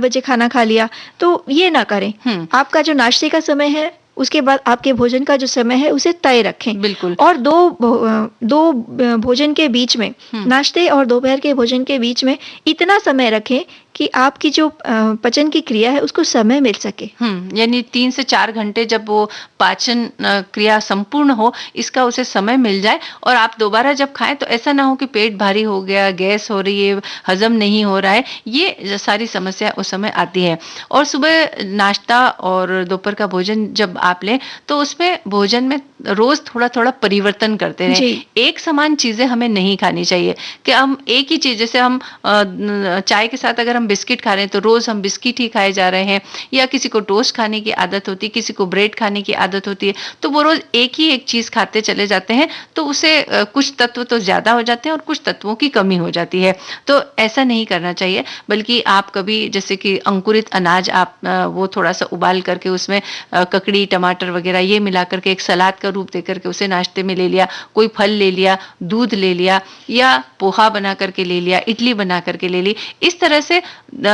बजे खाना खा लिया। तो ये ना करें। आपका जो नाश्ते का समय है उसके बाद आपके भोजन का जो समय है उसे तय रखें। बिल्कुल। और दो भोजन के बीच में, नाश्ते और दोपहर के भोजन के बीच में इतना समय रखें कि आपकी जो पचन की क्रिया है उसको समय मिल सके। यानी 3 से 4 घंटे जब वो पाचन क्रिया संपूर्ण हो इसका उसे समय मिल जाए और आप दोबारा जब खाएं तो ऐसा ना हो कि पेट भारी हो गया, गैस हो रही है, हजम नहीं हो रहा है, ये सारी समस्या उस समय आती है। और सुबह नाश्ता और दोपहर का भोजन जब आप लें तो उसमें भोजन में रोज थोड़ा थोड़ा परिवर्तन करते रहें। एक समान चीजें हमें नहीं खानी चाहिए कि हम एक ही चीज, जैसे हम चाय के साथ अगर हम बिस्किट खा रहे हैं तो रोज हम बिस्किट ही खाए जा रहे हैं, या किसी को टोस्ट खाने की आदत होती है, किसी को ब्रेड खाने की आदत होती है, तो वो रोज एक ही एक चीज खाते चले जाते हैं तो उसे कुछ तत्व तो ज्यादा हो जाते हैं और कुछ तत्वों की कमी हो जाती है। तो ऐसा नहीं करना चाहिए, बल्कि आप कभी जैसे कि अंकुरित अनाज आप वो थोड़ा सा उबाल करके उसमें ककड़ी, टमाटर वगैरह ये मिला करके एक सलाद का रूप दे करके उसे नाश्ते में ले लिया, कोई फल ले लिया, दूध ले लिया, या पोहा बना करके ले लिया, इडली बना करके ले ली। इस तरह से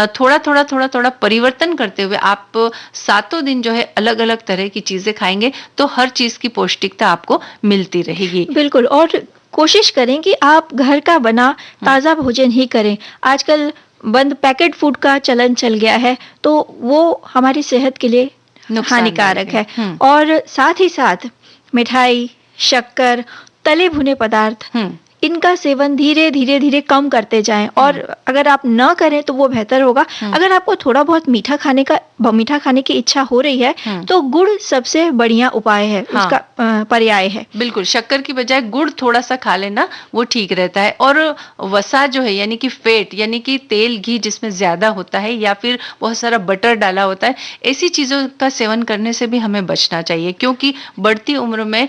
थोड़ा थोड़ा परिवर्तन करते हुए आप 7 दिन जो है अलग अलग तरह की चीजें खाएंगे तो हर चीज की पौष्टिकता आपको मिलती रहेगी। बिल्कुल। और कोशिश करें कि आप घर का बना ताजा भोजन ही करें। आजकल बंद पैकेट फूड का चलन चल गया है तो वो हमारी सेहत के लिए हानिकारक है। और साथ ही साथ मिठाई, शक्कर, तले भुने पदार्थ इनका सेवन धीरे धीरे कम करते जाएं। और अगर आप न करें तो वो बेहतर होगा। अगर आपको थोड़ा बहुत मीठा खाने की इच्छा हो रही है तो गुड़ सबसे बढ़िया उपाय है, उसका पर्याय है। बिल्कुल, शक्कर की बजाय गुड़ थोड़ा सा खा लेना वो ठीक रहता है। और वसा जो है यानी कि फैट, यानी कि तेल घी जिसमें ज्यादा होता है या फिर बहुत सारा बटर डाला होता है, ऐसी चीजों का सेवन करने से भी हमें बचना चाहिए, क्योंकि बढ़ती उम्र में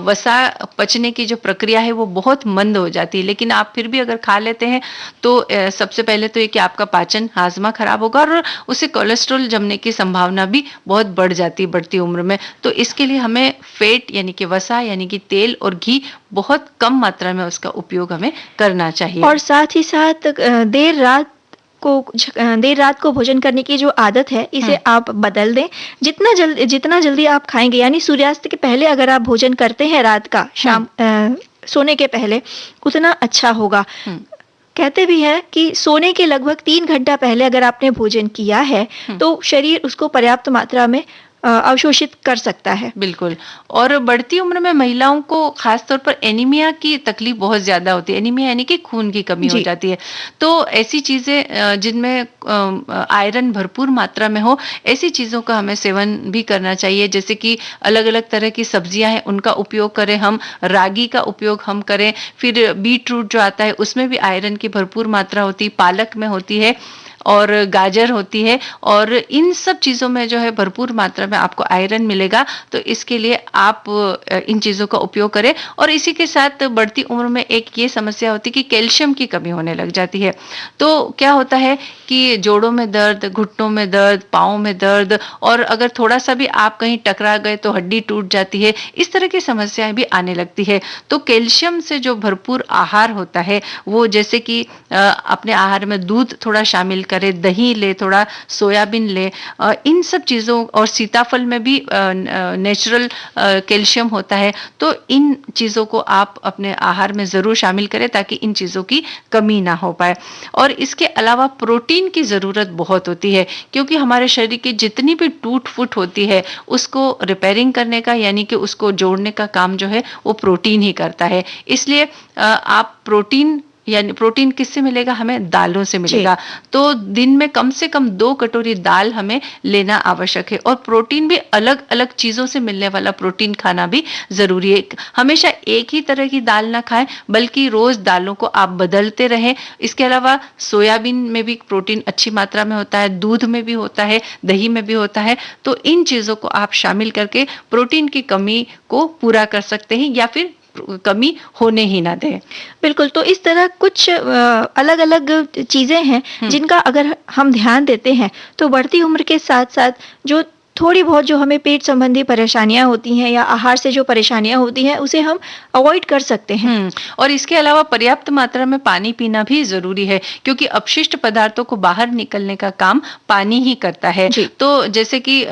वसा पचने की जो प्रक्रिया है वो बहुत मंद हो जाती है। लेकिन आप फिर भी अगर खा लेते हैं तो सबसे पहले तो ये कि आपका पाचन, हाजमा खराब होगा और उसे कोलेस्ट्रॉल जमने की संभावना भी बहुत बढ़ जाती है बढ़ती उम्र में। तो इसके लिए हमें फैट यानी कि वसा यानी कि तेल और घी बहुत कम मात्रा में उसका उपयोग हमें करना चाहिए। और साथ ही साथ देर रात को भोजन करने की जो आदत है इसे आप बदल दें। जितना जल्दी आप खाएंगे, यानी सूर्यास्त के पहले अगर आप भोजन करते हैं रात का, शाम सोने के पहले, उतना अच्छा होगा। कहते भी हैं कि सोने के लगभग 3 घंटा पहले अगर आपने भोजन किया है तो शरीर उसको पर्याप्त मात्रा में अवशोषित कर सकता है। बिल्कुल। और बढ़ती उम्र में महिलाओं को खास तौर पर एनीमिया की तकलीफ बहुत ज्यादा होती है। एनीमिया यानी कि खून की कमी हो जी। जाती है। तो ऐसी चीजें जिनमें आयरन भरपूर मात्रा में हो, ऐसी चीजों का हमें सेवन भी करना चाहिए। जैसे कि अलग अलग तरह की सब्जियां हैं, उनका उपयोग करें हम, रागी का उपयोग हम करें, फिर बीट रूट जो आता है उसमें भी आयरन की भरपूर मात्रा होती है, पालक में होती है और गाजर होती है, और इन सब चीज़ों में जो है भरपूर मात्रा में आपको आयरन मिलेगा। तो इसके लिए आप इन चीज़ों का उपयोग करें। और इसी के साथ बढ़ती उम्र में एक ये समस्या होती है कि कैल्शियम की कमी होने लग जाती है। तो क्या होता है कि जोड़ों में दर्द, घुटनों में दर्द, पाँव में दर्द, और अगर थोड़ा सा भी आप कहीं टकरा गए तो हड्डी टूट जाती है। इस तरह की समस्याएं भी आने लगती है। तो कैल्शियम से जो भरपूर आहार होता है, वो जैसे कि अपने आहार में दूध थोड़ा शामिल करे, दही ले, थोड़ा सोयाबीन ले, इन सब चीज़ों, और सीताफल में भी नेचुरल कैल्शियम होता है। तो इन चीज़ों को आप अपने आहार में ज़रूर शामिल करें ताकि इन चीज़ों की कमी ना हो पाए। और इसके अलावा प्रोटीन की ज़रूरत बहुत होती है, क्योंकि हमारे शरीर की जितनी भी टूट फूट होती है उसको रिपेयरिंग करने का, यानी कि उसको जोड़ने का काम जो है वो प्रोटीन ही करता है। इसलिए आप प्रोटीन, यानी प्रोटीन किससे मिलेगा? हमें दालों से मिलेगा। तो दिन में कम से कम 2 कटोरी दाल हमें लेना आवश्यक है। और प्रोटीन भी अलग अलग चीज़ों से मिलने वाला प्रोटीन खाना भी ज़रूरी है। हमेशा एक ही तरह की दाल ना खाएं, बल्कि रोज़ दालों को आप बदलते रहें। इसके अलावा सोयाबीन में भी प्रोटीन अच्छी मात्रा में होता है, दूध में भी होता है, दही में भी होता है। तो इन चीज़ों को आप शामिल करके प्रोटीन की कमी को पूरा कर सकते हैं, या फिर कमी होने ही ना दें। बिल्कुल, तो इस तरह कुछ अलग-अलग चीज़ें हैं जिनका अगर हम ध्यान देते हैं तो बढ़ती उम्र के साथ-साथ जो थोड़ी बहुत जो हमें पेट संबंधी परेशानियां होती हैं या आहार से जो परेशानियां होती हैं उसे हम अवॉइड कर सकते हैं। और इसके अलावा पर्याप्त मात्रा में पानी पीना भी जरूरी है, क्योंकि अपशिष्ट पदार्थों को बाहर निकलने का काम पानी ही करता है। तो जैसे कि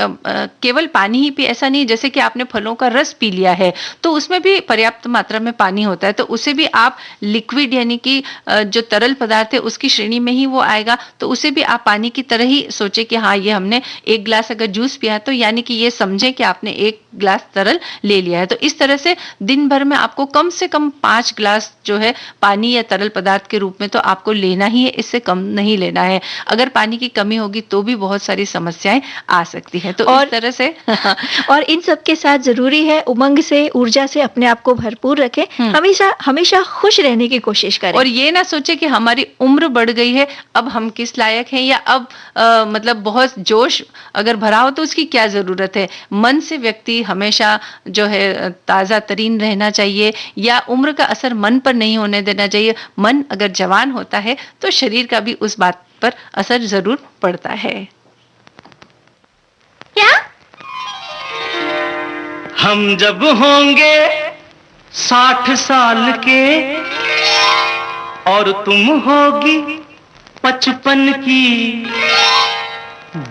केवल पानी ही ऐसा नहीं, जैसे कि आपने फलों का रस पी लिया है तो उसमें भी पर्याप्त मात्रा में पानी होता है, तो उसे भी आप लिक्विड यानी कि जो तरल पदार्थ है उसकी श्रेणी में ही वो आएगा। तो उसे भी आप पानी की तरह ही सोचे कि हाँ, ये हमने 1 गिलास अगर जूस पिया तो यानी कि ये समझे कि आपने 1 गिलास तरल ले लिया है। तो इस तरह से दिन भर में आपको कम से कम 5 गिलास जो है पानी या तरल पदार्थ के रूप में तो आपको लेना ही है, इससे कम नहीं लेना है। अगर पानी की कमी होगी तो भी बहुत सारी समस्याएं आ सकती हैं। तो इस तरह से और इन सब के साथ जरूरी है उमंग से, ऊर्जा से अपने आप को भरपूर रखें, हमेशा हमेशा खुश रहने की कोशिश करें। और ये ना सोचे कि हमारी उम्र बढ़ गई है, अब हम किस लायक हैं, या अब मतलब बहुत जोश अगर भरा हो तो उसकी क्या जरूरत है। मन से व्यक्ति हमेशा जो है ताजा तरीन रहना चाहिए, या उम्र का असर मन पर नहीं होने देना चाहिए। मन अगर जवान होता है तो शरीर का भी उस बात पर असर जरूर पड़ता है। क्या? हम जब होंगे 60 साल के और तुम होगी 55 की,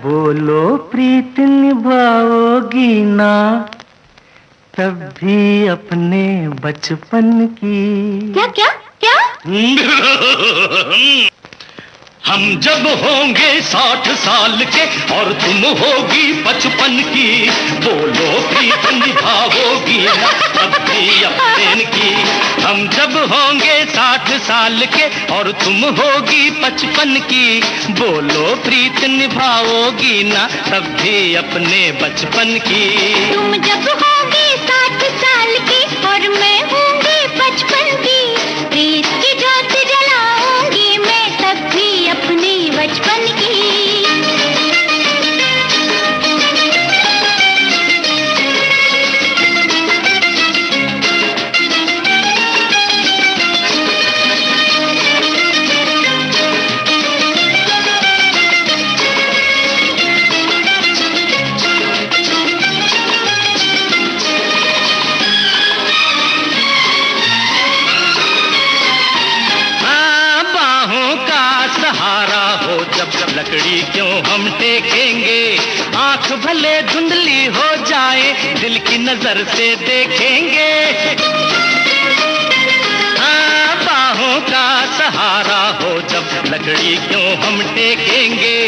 बोलो प्रीत निभाओगी ना तब भी अपने बचपन की। क्या क्या क्या? हम जब होंगे 60 साल के और तुम होगी 55 की, बोलो प्रीत निभाओगी ना तब भी अपने की। हम जब होंगे 60 साल के और तुम होगी 55 की, बोलो प्रीत निभाओगी ना तब भी अपने बचपन की। तुम जब होगी 60 साल की और मैं होंगी 55 की, प्रीत की ज्योत जलाऊंगी मैं तब भी अपनी बचपन की। लकड़ी क्यों हम टेकेंगे, आंख भले धुंधली हो जाए दिल की नजर से देखेंगे। बाहों का सहारा हो जब लकड़ी क्यों हम टेकेंगे,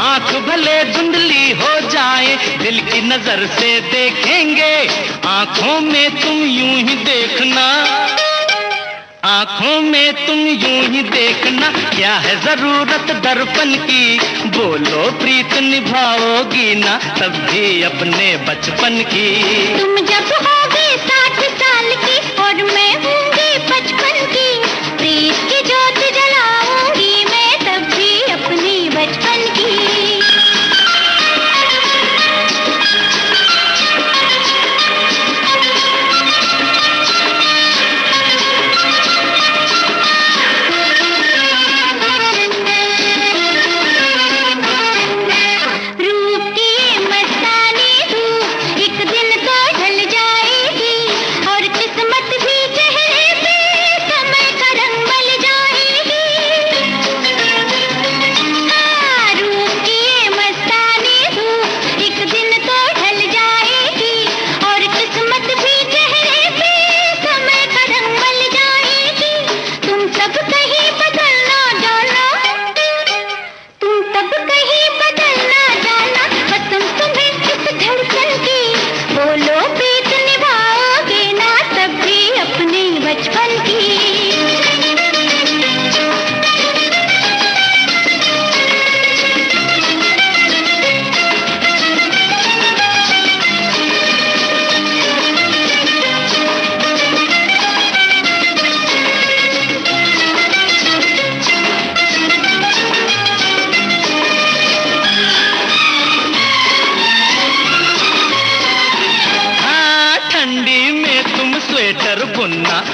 आंख भले धुंधली हो जाए, दिल की नजर से देखेंगे, आंखों में तुम यूं ही देखना, आंखों में तुम यूं ही देखना, क्या है जरूरत दर्पण की, बोलो प्रीत निभाओगी ना तब भी अपने बचपन की। तुम जब होगे 60 साल की और मैं होंगी 55 की, प्रीत की ज्योत जलाऊंगी मैं तब भी अपनी बचपन की।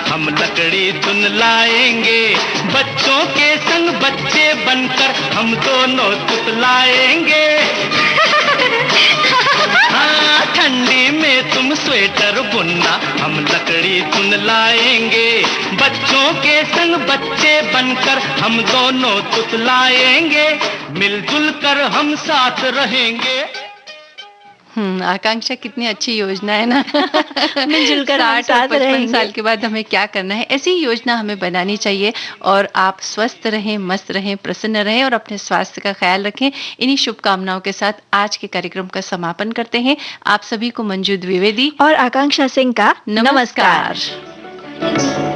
हम लकड़ी चुन लाएंगे, बच्चों के संग बच्चे बनकर हम दोनों तुतलाएंगे। हाँ, ठंडी में तुम स्वेटर बुनना, हम लकड़ी चुन लाएंगे, बच्चों के संग बच्चे बनकर हम दोनों तुतलाएंगे, मिलजुल कर हम साथ रहेंगे। आकांक्षा, कितनी अच्छी योजना है ना। मिलजुल कर हम 60 और साथ 55 रहेंगे। साल के बाद हमें क्या करना है, ऐसी योजना हमें बनानी चाहिए। और आप स्वस्थ रहें, मस्त रहें, प्रसन्न रहें और अपने स्वास्थ्य का ख्याल रखें। इन्हीं शुभकामनाओं के साथ आज के कार्यक्रम का समापन करते हैं। आप सभी को मंजू द्विवेदी और आकांक्षा सिंह का नमस्कार। नमस्कार।